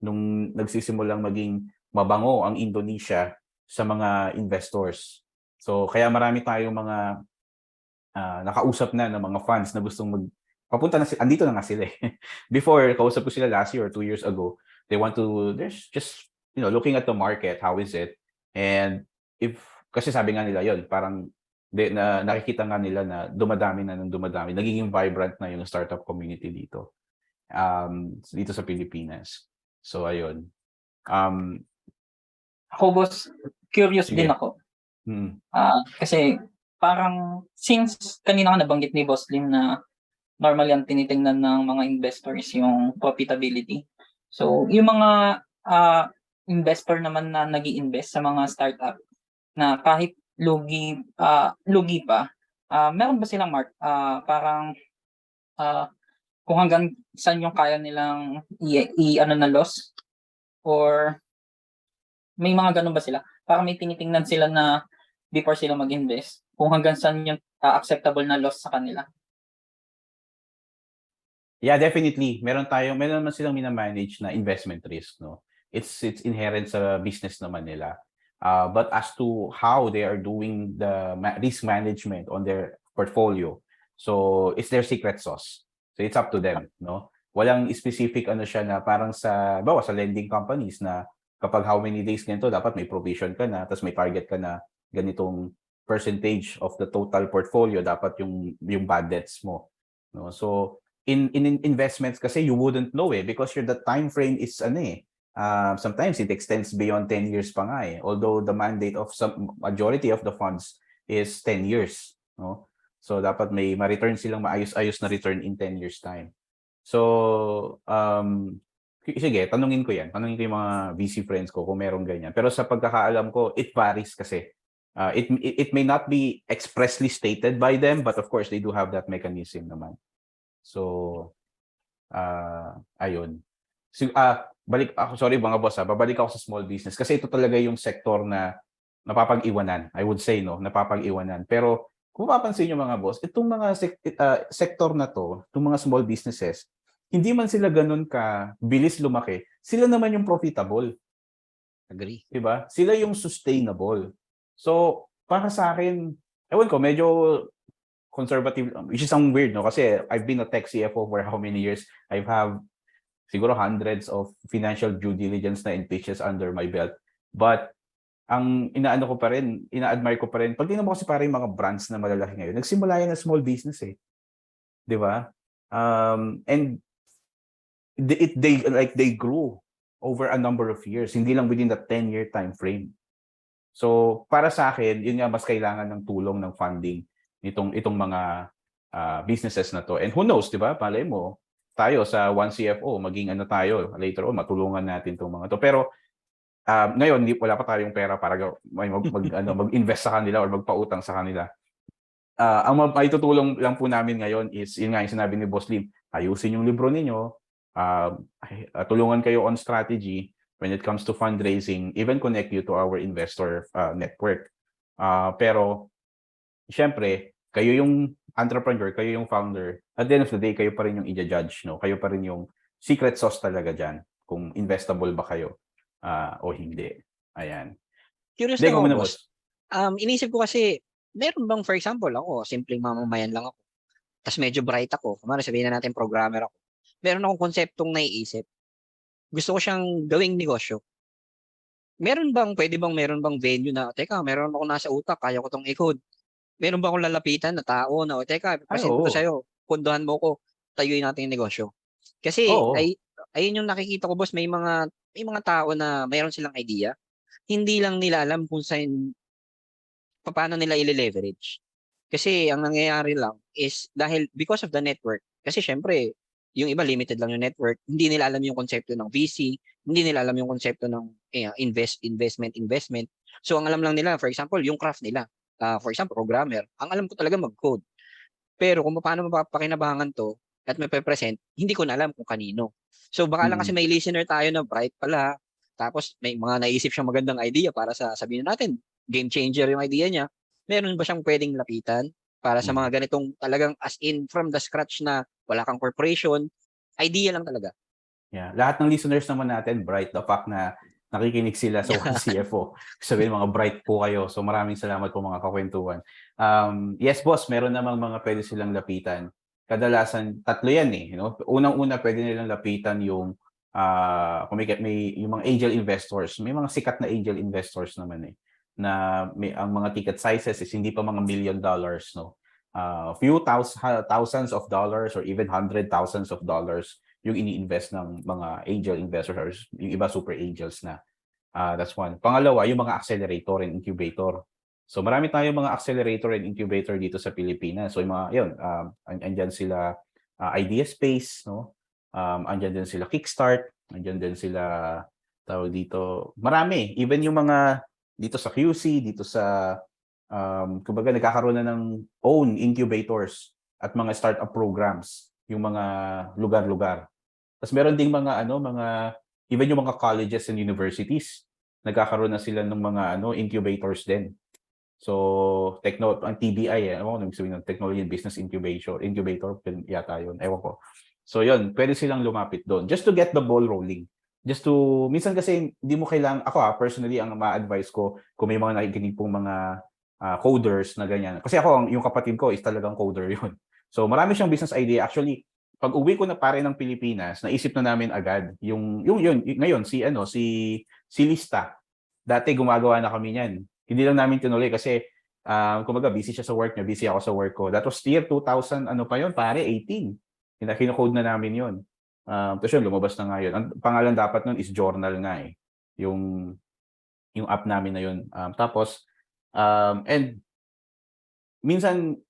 S1: Nung nagsisimulang maging mabango ang Indonesia sa mga investors. So, kaya marami tayong mga nakausap na ng mga funds na gustong papunta na andito na nga sila eh. Before, kausap ko sila last year or 2 years ago, they're just, looking at the market, how is it? And kasi sabi nga nila yon, parang nakikita nga nila na dumadami, nagiging vibrant na yung startup community dito. Dito sa Pilipinas. So, ayun.
S3: Ako, boss, curious
S1: Sige.
S3: din ako. Kasi parang since kanina nga nabanggit ni Boss Lim na normally ang tinitingnan ng mga investors yung profitability. So, yung mga investor naman na nag-i-invest sa mga startup na kahit lugi pa, meron ba silang parang kung hanggang saan yung kaya nilang ano na loss? Or may mga ganun ba sila? Parang may tinitingnan sila na before sila mag-invest, kung hanggang saan yung acceptable na loss sa kanila.
S1: Yeah, definitely. Meron naman silang mina-manage na investment risk, no. It's inherent sa business naman nila. But as to how they are doing the risk management on their portfolio, so it's their secret sauce. So it's up to them, no. Walang specific ano siya na parang sa lending companies na kapag how many days ganito dapat may provision ka na, tapos may target ka na ganitong percentage of the total portfolio dapat yung bad debts mo, no. So in investments kasi you wouldn't know because the time frame is sometimes it extends beyond 10 years pa nga although the mandate of some majority of the funds is 10 years, no. So dapat may ma-return silang maayos-ayos na return in 10 years time. So sige, tanungin ko yung mga VC friends ko kung merong ganyan, pero sa pagkakaalam ko it varies kasi it may not be expressly stated by them, but of course they do have that mechanism naman. So, ayun. Balik ako, sorry mga boss, babalik ako sa small business kasi ito talaga yung sektor na napapag-iwanan. I would say, no, napapag-iwanan. Pero kung mapapansin niyo mga boss, itong mga sektor na to, itong mga small businesses, hindi man sila ganun ka bilis lumaki, sila naman yung profitable.
S2: Agree.
S1: Diba? Sila yung sustainable. So, para sa akin, ewan ko, medyo conservative, which is some weird, no? Kasi I've been a tech CFO for how many years? I have siguro hundreds of financial due diligence na in pitches under my belt. But ang ina-admire ko pa rin, pag tingnan mo kasi parang yung mga brands na malalaki ngayon, nagsimula yan na small business Di ba? And they grew over a number of years, hindi lang within the 10-year time frame. So, para sa akin, yun nga mas kailangan ng tulong ng funding itong mga businesses na to. And who knows, 'di ba? Palay mo tayo sa One CFO, maging ano tayo later on, matulungan natin tong mga to. Pero ngayon wala pa tayong pera para mag-invest sa kanila or magpautang sa kanila. Ang maitutulong lang po namin ngayon is yun nga yung sinabi ni Boss Lim, ayusin yung libro ninyo, tulungan kayo on strategy when it comes to fundraising, even connect you to our investor network. Pero siyempre, kayo yung entrepreneur, kayo yung founder. At the end of the day, kayo pa rin yung i-judge, no? Kayo pa rin yung secret sauce talaga dyan kung investable ba kayo o hindi. Ayan.
S2: Curious
S1: Hindi,
S2: lang
S1: muna,
S2: ako, boss. Inisip ko kasi, meron bang, for example, ako, simpleng mamamayan lang ako. Tapos medyo bright ako. Kumari sabihin na natin programmer ako. Meron akong konseptong naiisip. Gusto ko siyang gawing negosyo. Meron bang venue na, teka, meron ako nasa utak, kaya ko tong i-code. Meron ba akong lalapitan na tao na, teka, present ko sa'yo, punduhan mo ko, tayuin natin yung negosyo. Kasi, ayun yung nakikita ko, boss, may mga tao na mayroon silang idea, hindi lang nila alam kung paano nila i-leverage. Kasi, ang nangyayari lang is, because of the network, kasi syempre, yung iba limited lang yung network, hindi nila alam yung konsepto ng VC, hindi nila alam yung konsepto ng investment. So, ang alam lang nila, for example, yung craft nila. For example, programmer, ang alam ko talaga mag-code. Pero kung paano mapapakinabangan to at may present, hindi ko na alam kung kanino. So baka lang kasi may listener tayo na bright pala, tapos may mga naisip siyang magandang idea para sabihin natin, game changer yung idea niya. Meron ba siyang pwedeng lapitan para sa mga ganitong talagang as in from the scratch na wala kang corporation, idea lang talaga?
S1: Yeah, lahat ng listeners naman natin, bright, the fact na nakikinig sila sa One CFO. Sabihin mga bright po kayo. So maraming salamat po mga kakwentuhan. Yes boss, meron namang mga pwede silang lapitan. Kadalasan, tatlo yan Unang-una pwede nilang lapitan yung kung may yung mga angel investors. May mga sikat na angel investors naman na ang mga ticket sizes is hindi pa mga $1 million, no. Few thousands of dollars or even $100,000s yung ini-invest ng mga angel investors, yung iba super angels na. That's one. Pangalawa, yung mga accelerator and incubator. So marami tayong mga accelerator and incubator dito sa Pilipinas. So yung mga yun, andyan sila Idea Space, no? Andyan din sila Kickstart, andyan din sila tawag dito. Marami, even yung mga dito sa QC, dito sa kumbaga nagkakaroon na ng own incubators at mga startup programs yung mga lugar-lugar. Tapos meron ding mga even yung mga colleges and universities nagkakaroon na sila ng mga incubators din. So, ang TBI, ano ko sabihin ng Technology and Business Incubator yata yun, ewan ko. So, yun, pwede silang lumapit doon just to get the ball rolling. Minsan kasi hindi mo kailangan, ako personally, ang ma-advise ko, kung may mga nakikinig pong mga coders na ganyan. Kasi ako, yung kapatid ko is talagang coder yun. So, marami siyang business idea. Actually, pag uwi ko na pare ng Pilipinas, naisip na namin agad yung ngayon si Lista. Dati gumagawa na kami niyan. Hindi lang namin tinuloy kasi kumbaga busy siya sa work niya, busy ako sa work ko. That was year 2000 pare 18. Kinocode na namin 'yon. Tapos yun, lumabas na nga yun. Ang pangalan dapat nun is Journal nga eh. Yung app namin na yun. And minsan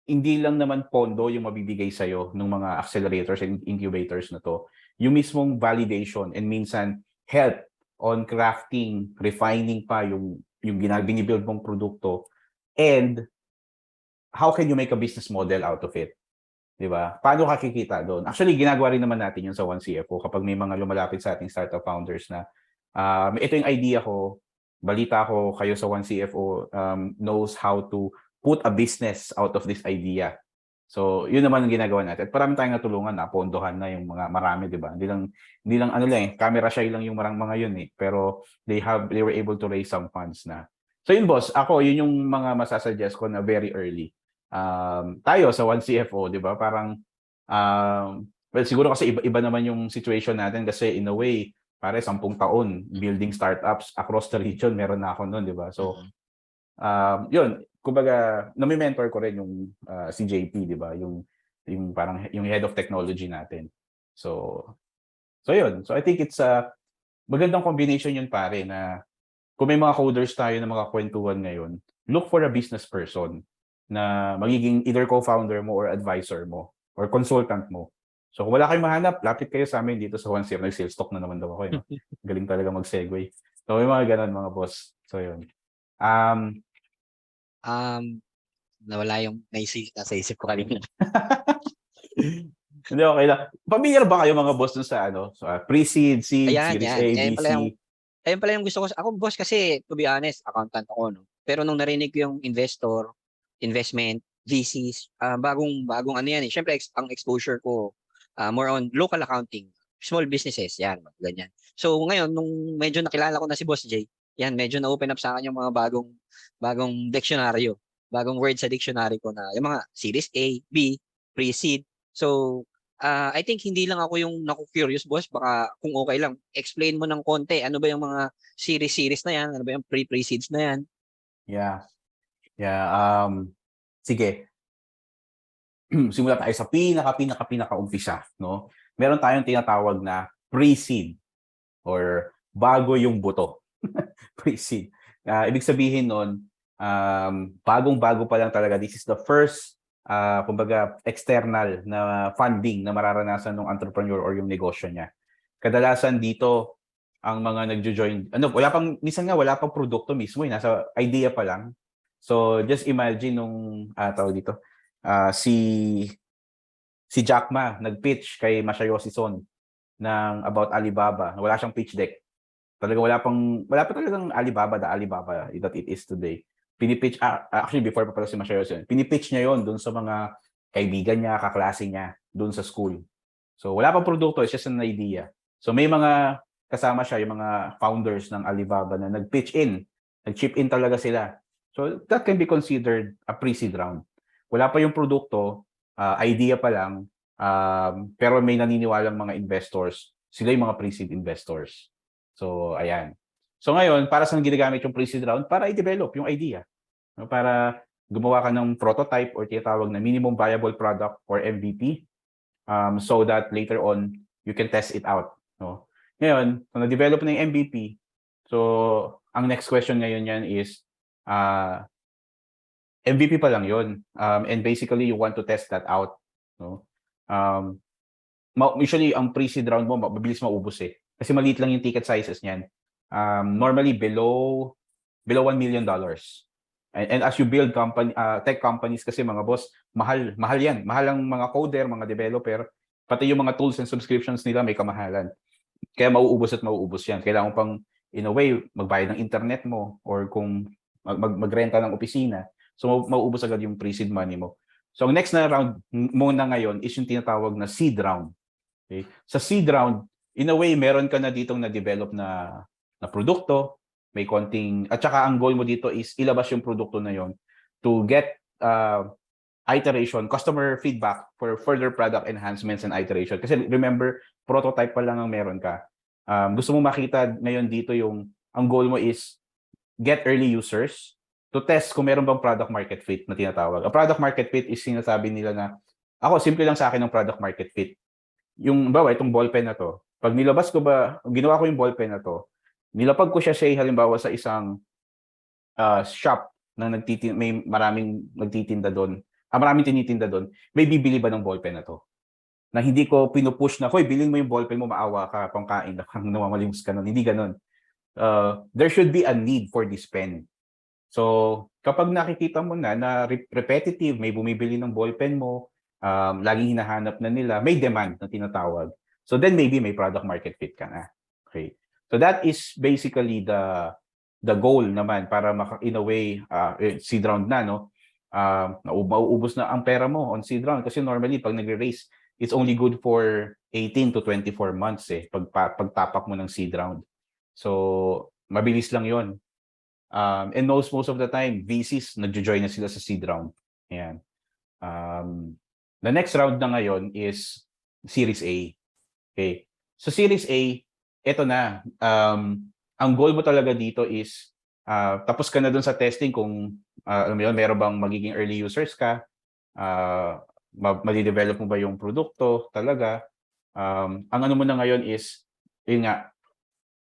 S1: hindi lang naman pondo yung mabibigay sa'yo ng mga accelerators and incubators na to. Yung mismong validation and minsan help on crafting, refining pa yung binibuild mong produkto, and how can you make a business model out of it? 'Di ba? Paano ka kikita doon? Actually, ginagawa rin naman natin yun sa 1CFO kapag may mga lumalapit sa ating startup founders na ito yung idea ko, balita ko kayo sa 1CFO knows how to put a business out of this idea. So, yun naman ang ginagawa natin. At parami tayong natulungan, napondohan na yung mga marami, 'di ba? Hindi lang camera shy lang yung mga yun eh. Pero they were able to raise some funds na. So yun boss, yun yung mga masasuggest ko na very early. Tayo sa 1CFO, 'di ba? Parang well, siguro kasi iba naman yung situation natin kasi in a way, pare 10 taon building startups across the region, meron na ako noon, 'di ba? So yun, kumbaga, nami-mentor ko rin yung si JP, 'di ba? Yung parang yung head of technology natin. So yun. So I think it's a magandang combination yun pare na kung may mga coders tayo na mga kwentuhan ngayon, look for a business person na magiging either co-founder mo or advisor mo or consultant mo. So kung wala kayong mahanap, lapit kayo sa amin dito sa 1CF. Nag-sales talk na naman daw ako. No? Galing talaga mag-segue. So may mga ganun mga boss. So yun.
S2: Nawala yung nasa isip ko kanina.
S1: Hindi, okay lang. Familiar ba kayo mga boss dun sa pre-seed, seed, series A, B, C?
S2: Ayun pala yung gusto ko. Ako boss kasi, to be honest, accountant ako. No? Pero nung narinig ko yung investor, investment, VCs, bagong ano yan eh. Siyempre, ang exposure ko, more on local accounting, small businesses, yan, ganyan. So ngayon, nung medyo nakilala ko na si Boss J, yan, medyo na-open up sa akin yung mga bagong dictionaryo, bagong word sa dictionary ko na yung mga series A, B, pre-seed. So, I think hindi lang ako yung naku-curious, boss. Baka kung okay lang, explain mo ng konti. Ano ba yung mga series na yan? Ano ba yung pre-seeds na yan?
S1: Yeah. Sige. Simula tayo sa pinaka-umpisa, no? Meron tayong tinatawag na pre-seed or bago yung buto. Pre-seed. Ibig sabihin nun, bagong-bago pa lang talaga. This is the first kumbaga external na funding na mararanasan ng entrepreneur or yung negosyo niya. Kadalasan dito ang mga nagjo-join, minsan nga wala pang produkto mismo, nasa idea pa lang. So just imagine nung si Jack Ma nag-pitch kay Masayoshi Son ng about Alibaba. Wala siyang pitch deck. Talaga wala pa talagang Alibaba that it is today. Pinipitch, actually before pa pala si Masayoshi, pinipitch niya yon doon sa mga kaibigan niya, kaklase niya, doon sa school. So wala pang produkto, it's just an idea. So may mga kasama siya, yung mga founders ng Alibaba na nag-pitch in, nag-chip in talaga sila. So that can be considered a pre-seed round. Wala pa yung produkto, idea pa lang, pero may naniniwalang mga investors, sila yung mga pre-seed investors. So ayan. So ngayon, para saan ginagamit yung pre-seed round? Para i-develop yung idea. Para gumawa ka ng prototype or tinatawag na minimum viable product or MVP so that later on, you can test it out. No? Ngayon, kung na-develop na yung MVP, so ang next question ngayon yan is, MVP pa lang yun. And basically, you want to test that out. No? Usually, ang pre-seed round mo, mabilis maubos eh. Kasi maliit lang yung ticket sizes niyan. Normally, below $1 million. And as you build tech companies kasi mga boss, mahal yan. Mahal ang mga coder, mga developer, pati yung mga tools and subscriptions nila may kamahalan. Kaya mauubos at mauubos yan. Kailangan pang, in a way, magbayad ng internet mo or kung magrenta ng opisina. So, mauubos agad yung pre-seed money mo. So, ang next na round muna ngayon is yung tinatawag na seed round. Okay? Sa seed round, in a way, meron ka na ditong na-develop na produkto, may konting, at saka ang goal mo dito is ilabas yung produkto na yon to get iteration, customer feedback for further product enhancements and iteration. Kasi remember, prototype pa lang ang meron ka. Gusto mo makita ngayon dito ang goal mo is get early users to test kung meron bang product market fit na tinatawag. A product market fit is sinasabi nila na, ako, simple lang sa akin ng product market fit. Yung, bawa, itong ballpen na to, pag nilabas ko ginawa ko yung ballpen na to, nilapag ko siya halimbawa sa isang shop na may maraming nagtitinda doon, maraming tinitinda doon, may bibili ba ng ballpen na to? Na hindi ko pinupush na, hoy, bilhin mo yung ballpen mo, maawa ka, pangkain, namamalimos ka nun. Hindi ganun. There should be a need for this pen. So, kapag nakikita mo na repetitive, may bumibili ng ballpen mo, laging hinahanap na nila, may demand na tinatawag. So, then maybe may product market fit ka na. Okay. So, that is basically the goal naman para in a way, seed round na, no? Mauubos na ang pera mo on seed round kasi normally pag nagre-raise, it's only good for 18 to 24 months pagtapak mo ng seed round. So, mabilis lang yon. And most of the time, VCs nagjo-join na sila sa seed round. Ayan. The next round na ngayon is Series A. Okay. So, Series A, ito na. Ang goal mo talaga dito is tapos ka na dun sa testing kung alam mo yun, meron bang magiging early users ka, mali-develop mo ba yung produkto talaga. Ang ano mo na ngayon is, yun nga,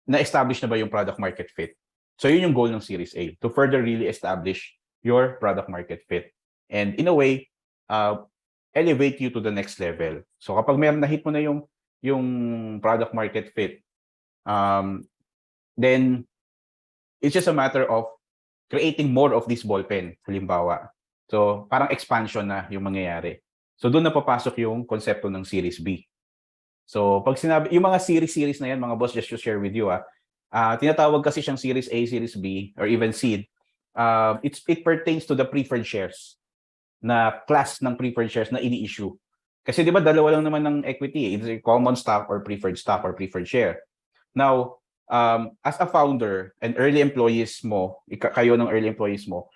S1: na-establish na ba yung product market fit. So yun yung goal ng Series A, to further really establish your product market fit. And in a way, elevate you to the next level. So kapag meron na hit mo na yung product market fit, then it's just a matter of creating more of this ballpen, halimbawa. So, parang expansion na yung mangyayari. So, doon na papasok yung konsepto ng Series B. So, pag sinabi, yung mga series na yan, mga boss, just to share with you, tinatawag kasi siyang Series A, Series B, or even seed. It pertains to the preferred shares, na class ng preferred shares na ini-issue. Kasi di ba, dalawa lang naman ng equity, either common stock or preferred share. Now, as a founder and early employees mo, kayo ng early employees mo,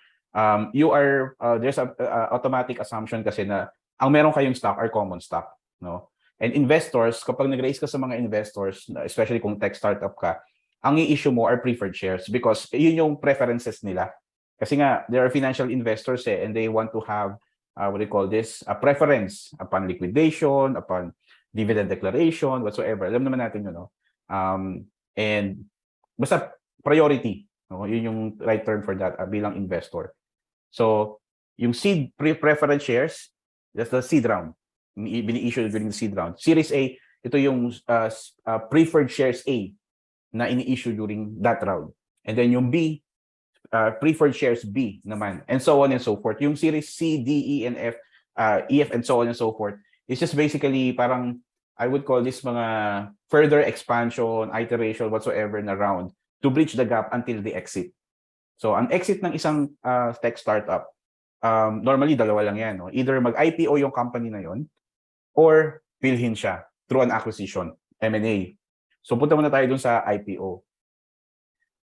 S1: you are, there's a automatic assumption kasi na ang meron kayong stock are common stock, no? And investors, kapag nag-raise ka sa mga investors, especially kung tech startup ka, ang i-issue mo are preferred shares because yun yung preferences nila. Kasi nga, there are financial investors and they want to have, what do you call this, a preference upon liquidation, upon dividend declaration, whatsoever. Alam naman natin yun, no? And basta priority, no? Yun yung right term for that bilang investor. So, yung seed preference shares, that's the seed round. Bini-issue during the seed round. Series A, ito yung preferred shares A na ini-issue during that round. And then yung B, preferred shares B naman. And so on and so forth. Yung series C, D, E, and F, EF, and so on and so forth, it's just basically parang, I would call this mga further expansion, iteration, whatsoever na round to bridge the gap until the exit. So, ang exit ng isang tech startup, normally dalawa lang yan. No? Either mag-IPO yung company na yon or pilhin siya through an acquisition, M&A. So, punta muna tayo dun sa IPO.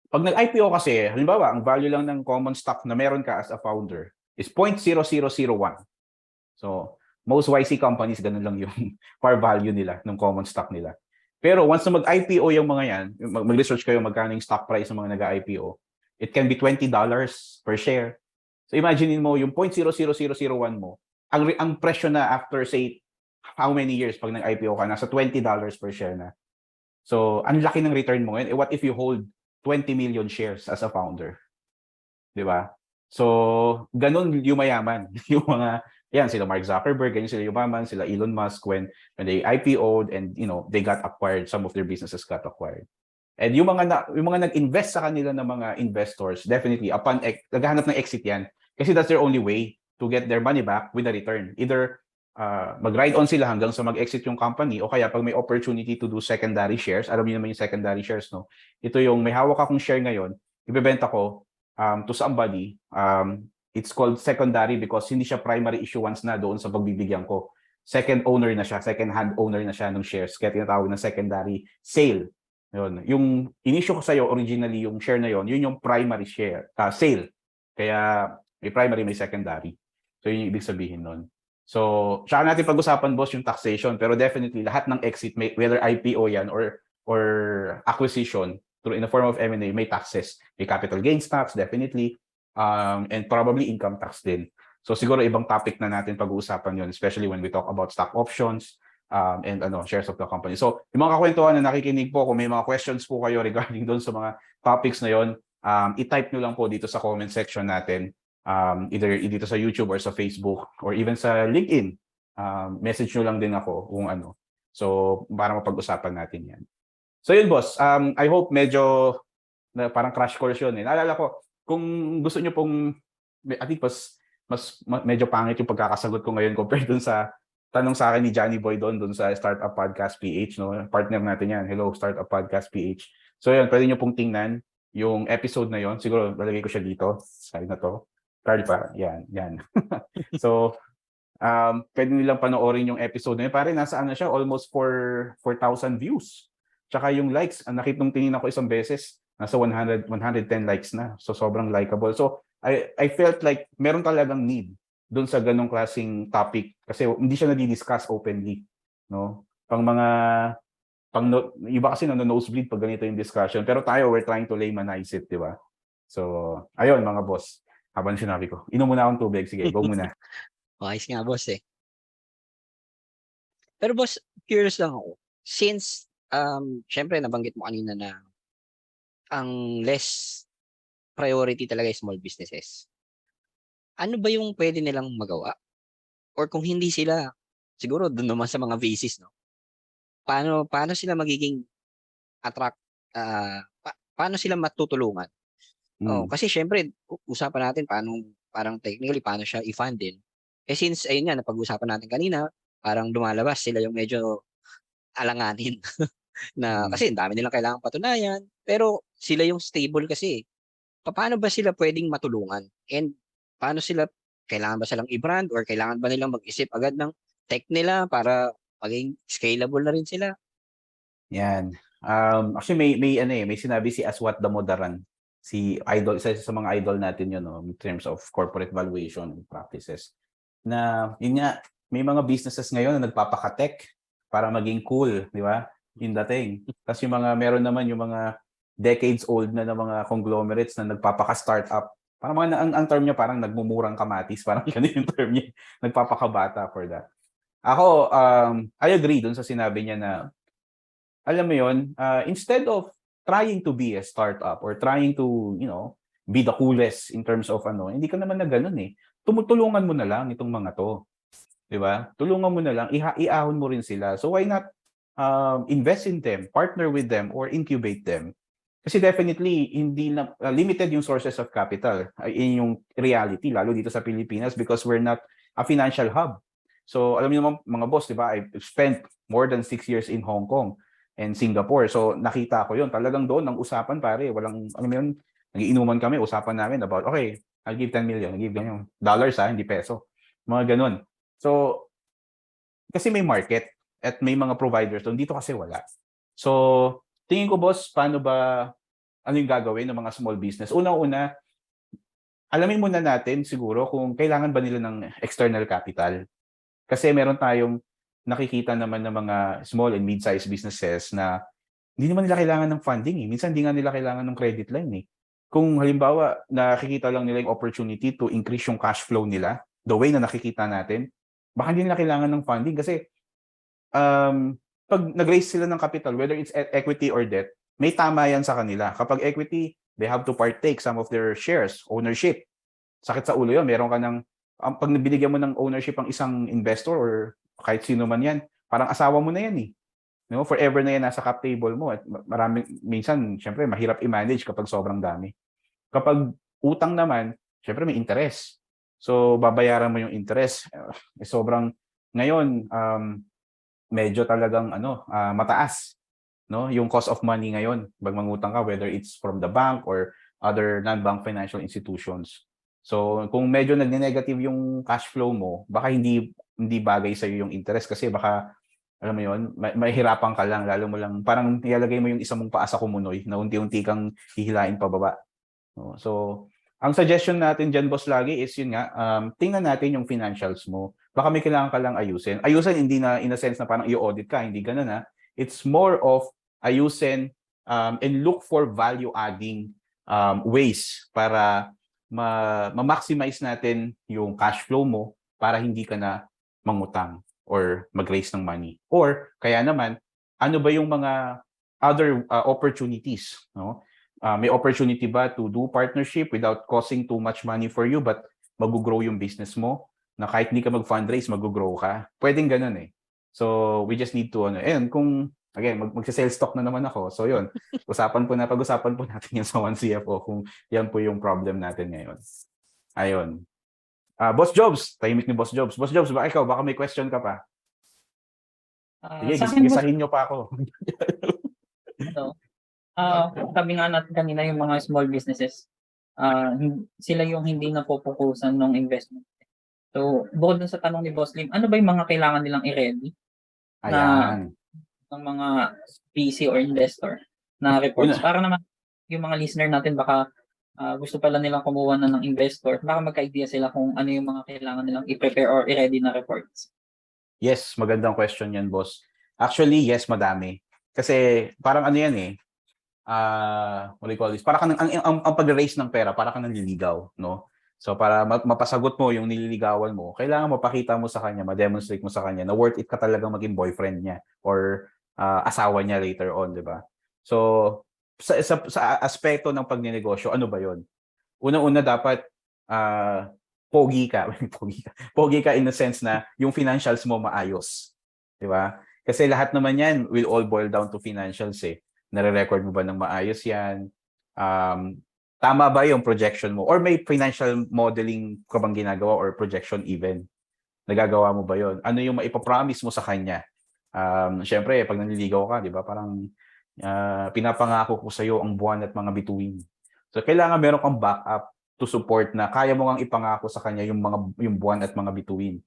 S1: Pag nag-IPO kasi, halimbawa, ang value lang ng common stock na meron ka as a founder is 0.0001. So, most YC companies, ganun lang yung par value nila, ng common stock nila. Pero once na mag-IPO yung mga yan, mag-research kayo magkano yung stock price ng mga nag-IPO, it can be $20 per share. So imagine mo, yung 0.00001 mo, ang presyo na after, say, how many years pag nag-IPO ka, nasa $20 per share na. So, ang laki ng return mo ngayon. What if you hold 20 million shares as a founder? Di ba? So, ganun yumayaman. Yung mga, yan, sila Mark Zuckerberg, ganyan sila yumaman, sila Elon Musk when they IPO'd and, they got acquired, some of their businesses got acquired. And yung mga nag-invest sa kanila ng mga investors, definitely, naghahanap ng exit yan. Kasi that's their only way to get their money back with a return. Either mag-ride on sila hanggang sa mag-exit yung company o kaya pag may opportunity to do secondary shares, alam niyo naman yung secondary shares, no? Ito yung may hawak akong share ngayon, ibebenta ko to somebody. It's called secondary because hindi siya primary issuance na doon sa pagbibigyan ko. Second owner na siya, second hand owner na siya ng shares. Kaya tinatawag na secondary sale. Yun. Yung in-issue ko sa'yo originally, yung share na yun yung primary sale. Kaya may primary, may secondary. So yun yung ibig sabihin nun. So, tsaka natin pag-usapan, boss, yung taxation. Pero definitely, lahat ng exit, whether IPO yan or acquisition, in the form of M&A, may taxes. May capital gains tax, definitely. And probably income tax din. So, siguro ibang topic na natin pag-uusapan yun, especially when we talk about stock options and shares of the company. So, yung mga kakwentuhan na nakikinig po, kung may mga questions po kayo regarding doon sa mga topics na yun, i-type nyo lang po dito sa comment section natin. Either dito sa YouTube or sa Facebook or even sa LinkedIn. Message nyo lang din ako kung ano. So, para mapag-usapan natin yan. So yun, boss. I hope medyo parang crash course yun. Naalala ko, kung gusto nyo pong, I think medyo pangit yung pagkakasagot ko ngayon compared dun sa tanong sa akin ni Johnny Boy doon sa Startup Podcast PH. No? Partner natin yan. Hello, Startup Podcast PH. So yun, pwede nyo pong tingnan yung episode na yon. Siguro, lalagay ko siya dito. Side na to. Card pa. Yan. So, pwede nilang panoorin yung episode na yun. Pare, nasa siya, almost 4,000 views. Tsaka yung likes, nung tingin ako isang beses, nasa 110 likes na. So, sobrang likable. So, I felt like meron talagang need doon sa ganong klaseng topic kasi hindi siya nadi-discuss openly. No? Iba kasi nosebleed pag ganito yung discussion. Pero tayo, we're trying to laymanize it, di ba? So, ayun mga boss. Habang sinabi ko, inom muna akong tubig. Sige, go muna.
S2: Ayos nga, boss eh. Pero boss, curious lang ako. Since, syempre nabanggit mo kanina na ang less priority talaga ay small businesses. Ano ba yung pwede nilang magawa? Or kung hindi sila, siguro doon naman sa mga VCs, no? Paano sila magiging attract, paano sila matutulungan? Oh, kasi syempre usapan natin parang technically paano siya i-fund din. Eh since ayun nga napag-usapan natin kanina, parang lumalabas sila yung medyo alanganin na kasi ang dami nilang kailangang patunayan, pero sila yung stable kasi. Paano ba sila pwedeng matulungan? And paano sila kailangan ba silang i-brand or kailangan ba nilang mag-isip agad ng tech nila para maging scalable na rin sila?
S1: Yan. Actually may sinabi si Aswat Damodaran. Si idol, isa sa mga idol natin yun, no, in terms of corporate valuation practices. Na yun nga, may mga businesses ngayon na nagpapaka-tech para maging cool, di ba? Yung dating. Tapos meron naman yung mga decades old na mga conglomerates na nagpapaka-startup. Parang ang term niya parang nagmumurang kamatis, parang ganun yung term niya. Nagpapakabata for that. Ako, I agree dun sa sinabi niya na, alam mo yun, instead of trying to be a startup or trying to, be the coolest in terms of hindi ka naman na ganun eh. Tumutulungan mo na lang itong mga to. 'Di ba? Tulungan mo na lang, iahon mo rin sila. So why not invest in them, partner with them or incubate them? Kasi definitely hindi na limited yung sources of capital in yung reality lalo dito sa Pilipinas because we're not a financial hub. So alam niyo naman mga boss, 'di ba? I spent more than 6 years in Hong Kong and Singapore. So nakita ko 'yon. Talagang doon ang usapan pare, walang nagiinuman kami, usapan namin about okay, I'll give 10 million, I'll give ganyan. Dollars hindi peso. Mga ganun. So kasi may market at may mga providers doon, dito kasi wala. So tingin ko boss, ano yung gagawin ng mga small business? Una-una, alamin muna natin siguro kung kailangan ba nila ng external capital. Kasi meron tayong nakikita naman ng mga small and mid-sized businesses na hindi naman nila kailangan ng funding eh. Minsan hindi nga nila kailangan ng credit line eh. Kung halimbawa nakikita lang nila yung opportunity to increase yung cash flow nila, the way na nakikita natin, baka hindi nila kailangan ng funding kasi pag nag-raise sila ng capital, whether it's equity or debt, may tama yan sa kanila. Kapag equity, they have to partake some of their shares, ownership. sakit sa ulo yun. Meron ka ng, pag binigyan mo ng ownership ang isang investor or kahit sino man yan, parang asawa mo na yan eh. No, forever na yan nasa cap table mo at maraming minsan syempre mahirap i-manage kapag sobrang dami. Kapag utang naman, syempre may interest. So babayaran mo yung interest. Sobrang ngayon medyo talagang mataas, no? Yung cost of money ngayon pag mangutang ka, whether it's from the bank or other non-bank financial institutions. So kung medyo nagne-negative yung cash flow mo, baka hindi bagay sa iyo yung interest kasi baka alam mo yun, mahirapan ka lang, lalo mo lang, parang ilalagay mo yung isa mong paa sa kumunoy na unti-unti kang hihilain pababa. No? So, ang suggestion natin dyan, boss, lagi is yun nga, tingnan natin yung financials mo. Baka may kailangan ka lang ayusin. Ayusin, hindi na in a sense na parang i-audit ka, hindi ganun ha. It's more of ayusin and look for value-adding ways para ma-maximize natin yung cash flow mo para hindi ka na mangutang or mag-raise ng money. Or kaya naman, ano ba yung mga other opportunities, no? May opportunity ba to do partnership without costing too much money for you but mag-grow yung business mo na kahit hindi ka mag-fundraise, mag-grow ka? Pwedeng ganun eh. So, we just need to and kung again, magsa-sales talk na naman ako. So, yun. Pag-usapan po natin yan sa 1CFO kung yan po yung problem natin ngayon. Ayun. Boss Jobs, tahimik ni Boss Jobs. Boss Jobs, baka may question ka pa? Sige,
S3: Sa akin,
S1: gisahin nyo pa ako.
S3: sabi nga natin kanina yung mga small businesses, sila yung hindi napopokusan ng investment. So, bukod dun sa tanong ni Boss Lim, ano ba yung mga kailangan nilang i-ready
S1: Ayan.
S3: ng mga VC or investor na reports? Para naman yung mga listener natin baka gusto pala nilang kumuha na ng investor, baka magka-idea sila kung ano yung mga kailangan nilang i-prepare or i-ready na reports.
S1: Yes, magandang question yan, boss. Actually, yes, madami. Kasi parang ano yan eh, what do you call this? Para ka ang pag-raise ng pera, para ka naliligaw, no? So para mapasagot mo yung nililigawan mo, kailangan mapakita mo sa kanya, ma-demonstrate mo sa kanya na worth it ka talagang maging boyfriend niya or asawa niya later on, di ba? So sa aspeto ng pagnenegosyo, ano ba 'yon? Una-una dapat pogi ka. Pogi ka in the sense na yung financials mo maayos. 'Di ba? Kasi lahat naman 'yan will all boil down to financials eh. Nare-record mo ba ng maayos 'yan? Tama ba yung projection mo? Or may financial modeling ka bang ginagawa or projection even? Nagagawa mo ba 'yon? Ano yung maipapromise mo sa kanya? Syempre, pag nanliligaw ka, 'di ba? Parang pinapangako ko sa iyo ang buwan at mga bituin. So kailangan meron kang backup to support na kaya mo ngang ipangako sa kanya yung buwan at mga bituin.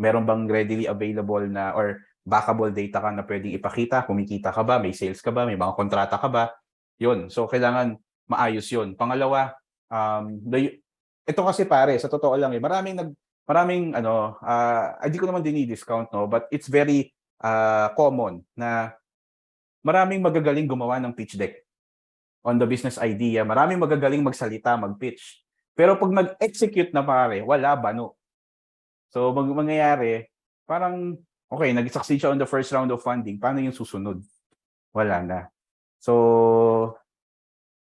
S1: Meron bang readily available na or backable data ka na pwedeng ipakita? Kumikita ka ba? May sales ka ba? May mga kontrata ka ba? Yun. So kailangan maayos yun. Pangalawa, ito kasi pare, sa totoo lang eh, maraming hindi ko naman dini-discount, no, but it's very common na maraming magagaling gumawa ng pitch deck on the business idea. Maraming magagaling magsalita, mag-pitch. Pero pag mag-execute na pare, wala bano. So mangyayari, parang okay, nag-succeed siya on the first round of funding. Paano yung susunod? Wala na. So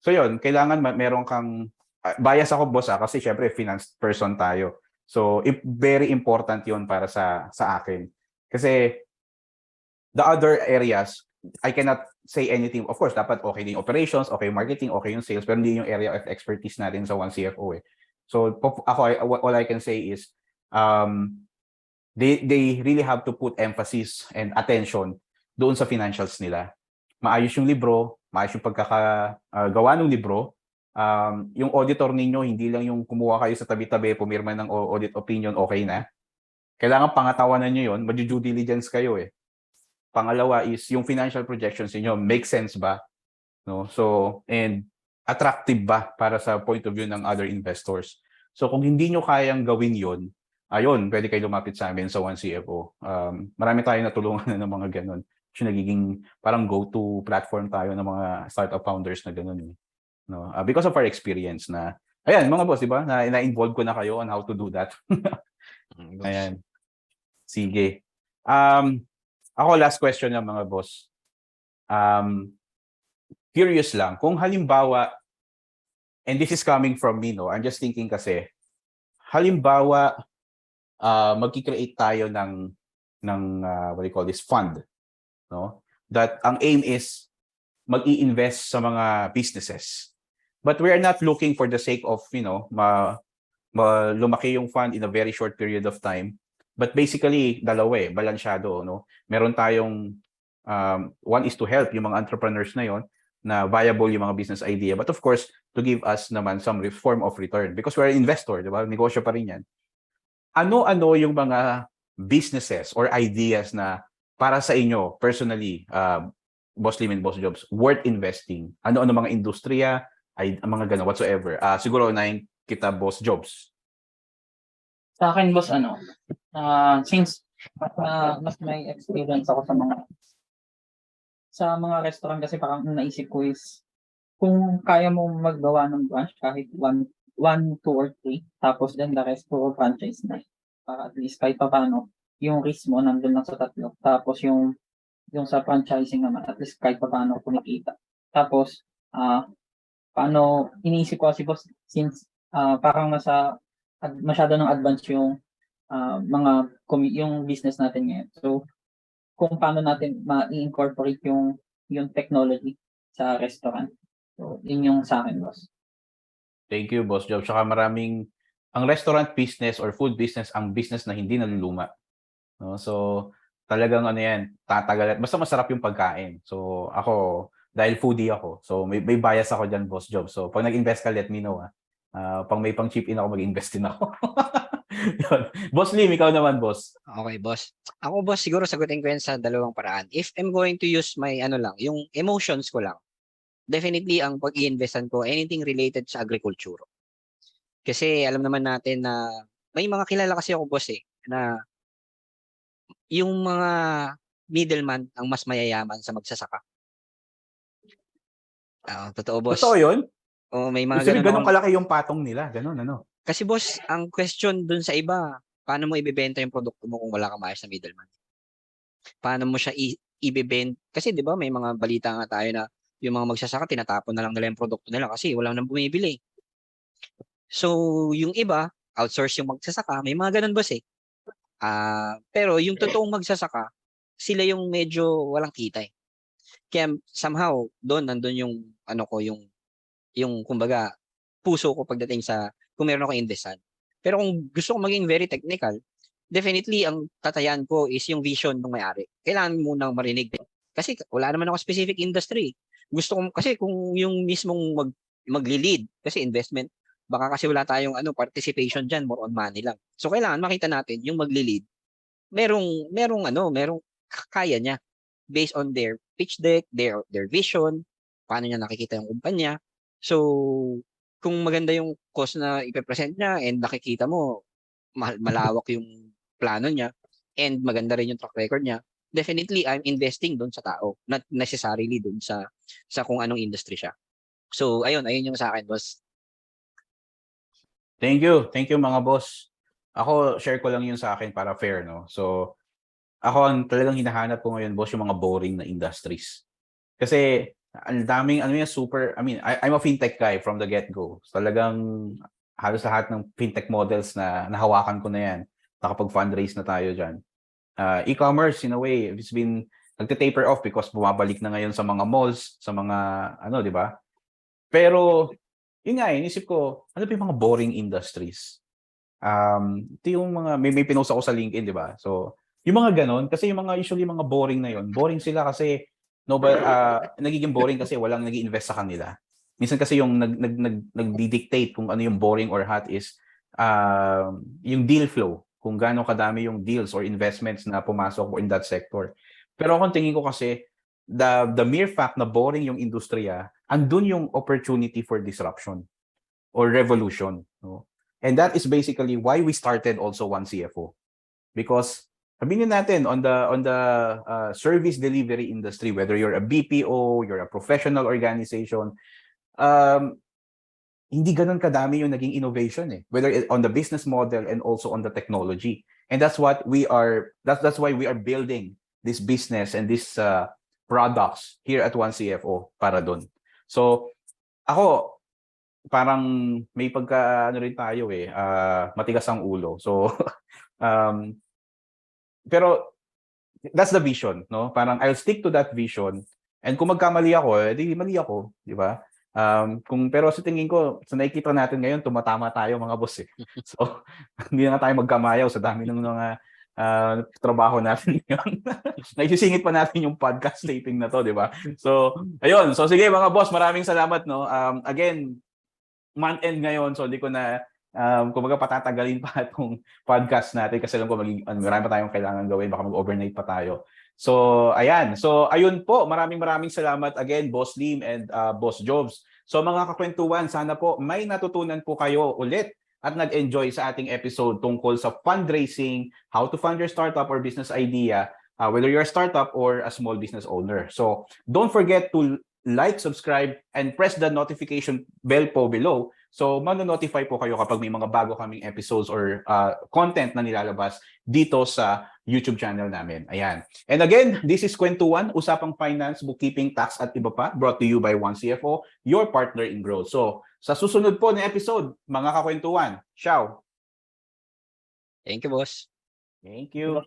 S1: yun, kailangan meron kang bias ako, boss, kasi syempre finance person tayo. So very important yun para sa akin. Kasi the other areas, I cannot say anything. Of course, dapat okay din operations, okay marketing, okay yung sales, pero hindi yung area of expertise natin sa 1CFO eh. So ako, all I can say is they really have to put emphasis and attention doon sa financials nila. Maayos yung libro, maayos yung pagkakagawa ng libro. Yung auditor ninyo, hindi lang yung kumuha kayo sa tabi-tabi, pumirma ng audit opinion, okay na. Kailangan pangatawanan nyo yun, mag-due diligence kayo eh. Pangalawa is yung financial projections niyo, make sense ba? No? So, and attractive ba para sa point of view ng other investors? So, kung hindi nyo kayang gawin yun, ayun, pwede kayo lumapit sa amin sa 1CFO. Marami tayong natulungan na ng mga ganun. So, nagiging parang go-to platform tayo ng mga startup founders na ganun. No? Because of our experience na, ayan, mga boss, di ba? Na-involve ko na kayo on how to do that. Ayan. Sige. Ako, last question ng mga boss. Curious lang, kung halimbawa, and this is coming from me, no? I'm just thinking kasi, halimbawa, magki-create tayo ng what do you call this, fund, no? That ang aim is mag-i-invest sa mga businesses. But we are not looking for the sake of, lumaki yung fund in a very short period of time. But basically, dalawa balansyado, no? Meron tayong one is to help yung mga entrepreneurs na yon na viable yung mga business idea. But of course, to give us naman some form of return because we're an investor, di ba? Negosyo pa rin yan. Ano-ano yung mga businesses or ideas na para sa inyo, personally, Boss Lim and Boss Jobs, worth investing? Ano-ano mga industriya, mga gano'n, whatsoever. Siguro unahin kita, Boss Jobs.
S3: Sa akin, boss, since mas may experience ako sa mga restaurant kasi parang naisip ko is kung kaya mo maggawa ng branch kahit 1, 2 or 3 tapos then the rest puro franchise na para at least kahit pa paano yung risk mo nandun lang sa tatlo tapos yung sa franchising naman at least kahit pa paano kumikita tapos paano iniisip ko kasi boss since parang masyado ng advance yung yung business natin ngayon so kung paano natin ma-incorporate yung technology sa restaurant. So, yun yung sa akin, boss.
S1: Thank you, Boss Jobs. Saka ang restaurant business or food business, ang business na hindi naluluma. No? So, talagang yan, tatagal. Basta masarap yung pagkain. So, ako, dahil foodie ako, so may bias ako dyan, Boss Jobs. So, pag nag-invest ka, let me know. May pang chip in ako, mag-invest din ako. Boss Lim, ikaw naman, boss.
S2: Okay, boss. Ako, boss, siguro sagutin ko yan sa dalawang paraan. If I'm going to use my yung emotions ko lang, definitely ang pag-i-investan ko, anything related sa agriculture. Kasi alam naman natin na may mga kilala kasi ako, boss, na yung mga middleman ang mas mayayaman sa magsasaka. Totoo, boss.
S1: Totoo yun?
S2: May mga
S1: ganun kalaki yung patong nila. Ganun, ano?
S2: Kasi boss, ang question dun sa iba, paano mo ibebenta yung produkto mo kung wala kang maayos na middleman? Paano mo siya ibebenta? Kasi 'di ba may mga balita nga tayo na yung mga magsasaka tinatapon na lang nila yung produkto nila kasi wala nang bumibili. So, yung iba, outsource yung magsasaka, may mga ganun boss pero yung totoong magsasaka, sila yung medyo walang kita Kaya somehow doon nandun yung yung kumbaga puso ko pagdating sa kung meron ako investan. Pero kung gusto ko maging very technical, definitely ang tatayan ko is yung vision ng may-ari. Kailangan mo nang marinig. Kasi wala naman ako specific industry. Gusto ko kasi kung yung mismong magli-lead kasi investment, baka kasi wala tayong participation diyan, more on money lang. So kailangan makita natin yung magli-lead. Merong kaya niya based on their pitch deck, their vision, paano niya nakikita yung kumpanya. So kung maganda yung cost na ipe-present niya and nakikita mo malawak yung plano niya and maganda rin yung track record niya, definitely I'm investing doon sa tao, not necessarily doon sa kung anong industry siya. So ayun yung sa akin, boss.
S1: Thank you mga boss. Ako share ko lang yun sa akin para fair, no. So ako ang talagang hinahanap ko ngayon, boss, yung mga boring na industries. Kasi ang daming I'm a fintech guy from the get-go. Talagang halos lahat ng fintech models na nahawakan ko na yan. Nakapag-fundraise na tayo dyan. E-commerce, in a way, it's been nagte-taper off because bumabalik na ngayon sa mga malls, sa mga di ba? Pero yun nga, inisip ko, ano ba yung mga boring industries? Ito yung mga may pinost ako sa LinkedIn, di ba? So, yung mga ganon, kasi yung mga usually mga boring na yun, boring sila kasi nagiging boring kasi walang nag-i-invest sa kanila. Minsan kasi yung nagdi-dictate kung ano yung boring or hot is yung deal flow, kung gaano kadami yung deals or investments na pumasok in that sector. Pero kung tingin ko kasi the mere fact na boring yung industriya, andun yung opportunity for disruption or revolution, no? And that is basically why we started also One CFO. Because sabihin natin on the service delivery industry, whether you're a BPO, you're a professional organization, hindi ganun kadami yung naging innovation whether on the business model and also on the technology. And that's what we are that's why we are building this business and this products here at One CFO para doon. So ako parang may pagka ano rin tayo matigas ang ulo. So um, pero that's the vision, no? Parang I'll stick to that vision. And kung magkamali ako, edi mali ako, di ba? Pero sa tingin ko, sa nakikita natin ngayon, tumatama tayo mga boss eh. So, hindi na tayo magkamayaw sa dami ng mga trabaho natin ngayon. Naisisingit pa natin yung podcast taping na to, di ba? So, ayun. So, sige mga boss, maraming salamat, no? Again, month-end ngayon, so hindi ko na kumbaga patatagalin pa itong podcast natin kasi alam ko marami pa tayong kailangan gawin, baka mag-overnight pa tayo. So, ayan. So, ayun po. Maraming salamat again, Boss Lim and Boss Jobs. So, mga kakwentuhan, sana po may natutunan po kayo ulit at nag-enjoy sa ating episode tungkol sa fundraising, how to fund your startup or business idea, whether you're a startup or a small business owner. So, don't forget to like, subscribe, and press the notification bell po below. So, mano-notify po kayo kapag may mga bago kaming episodes or content na nilalabas dito sa YouTube channel namin. Ayan. And again, this is Kwentuhan, Usapang Finance, Bookkeeping, Tax at iba pa, brought to you by One CFO, your partner in growth. So, sa susunod po na episode, mga kakwentuhan, ciao!
S2: Thank you, boss.
S1: Thank you.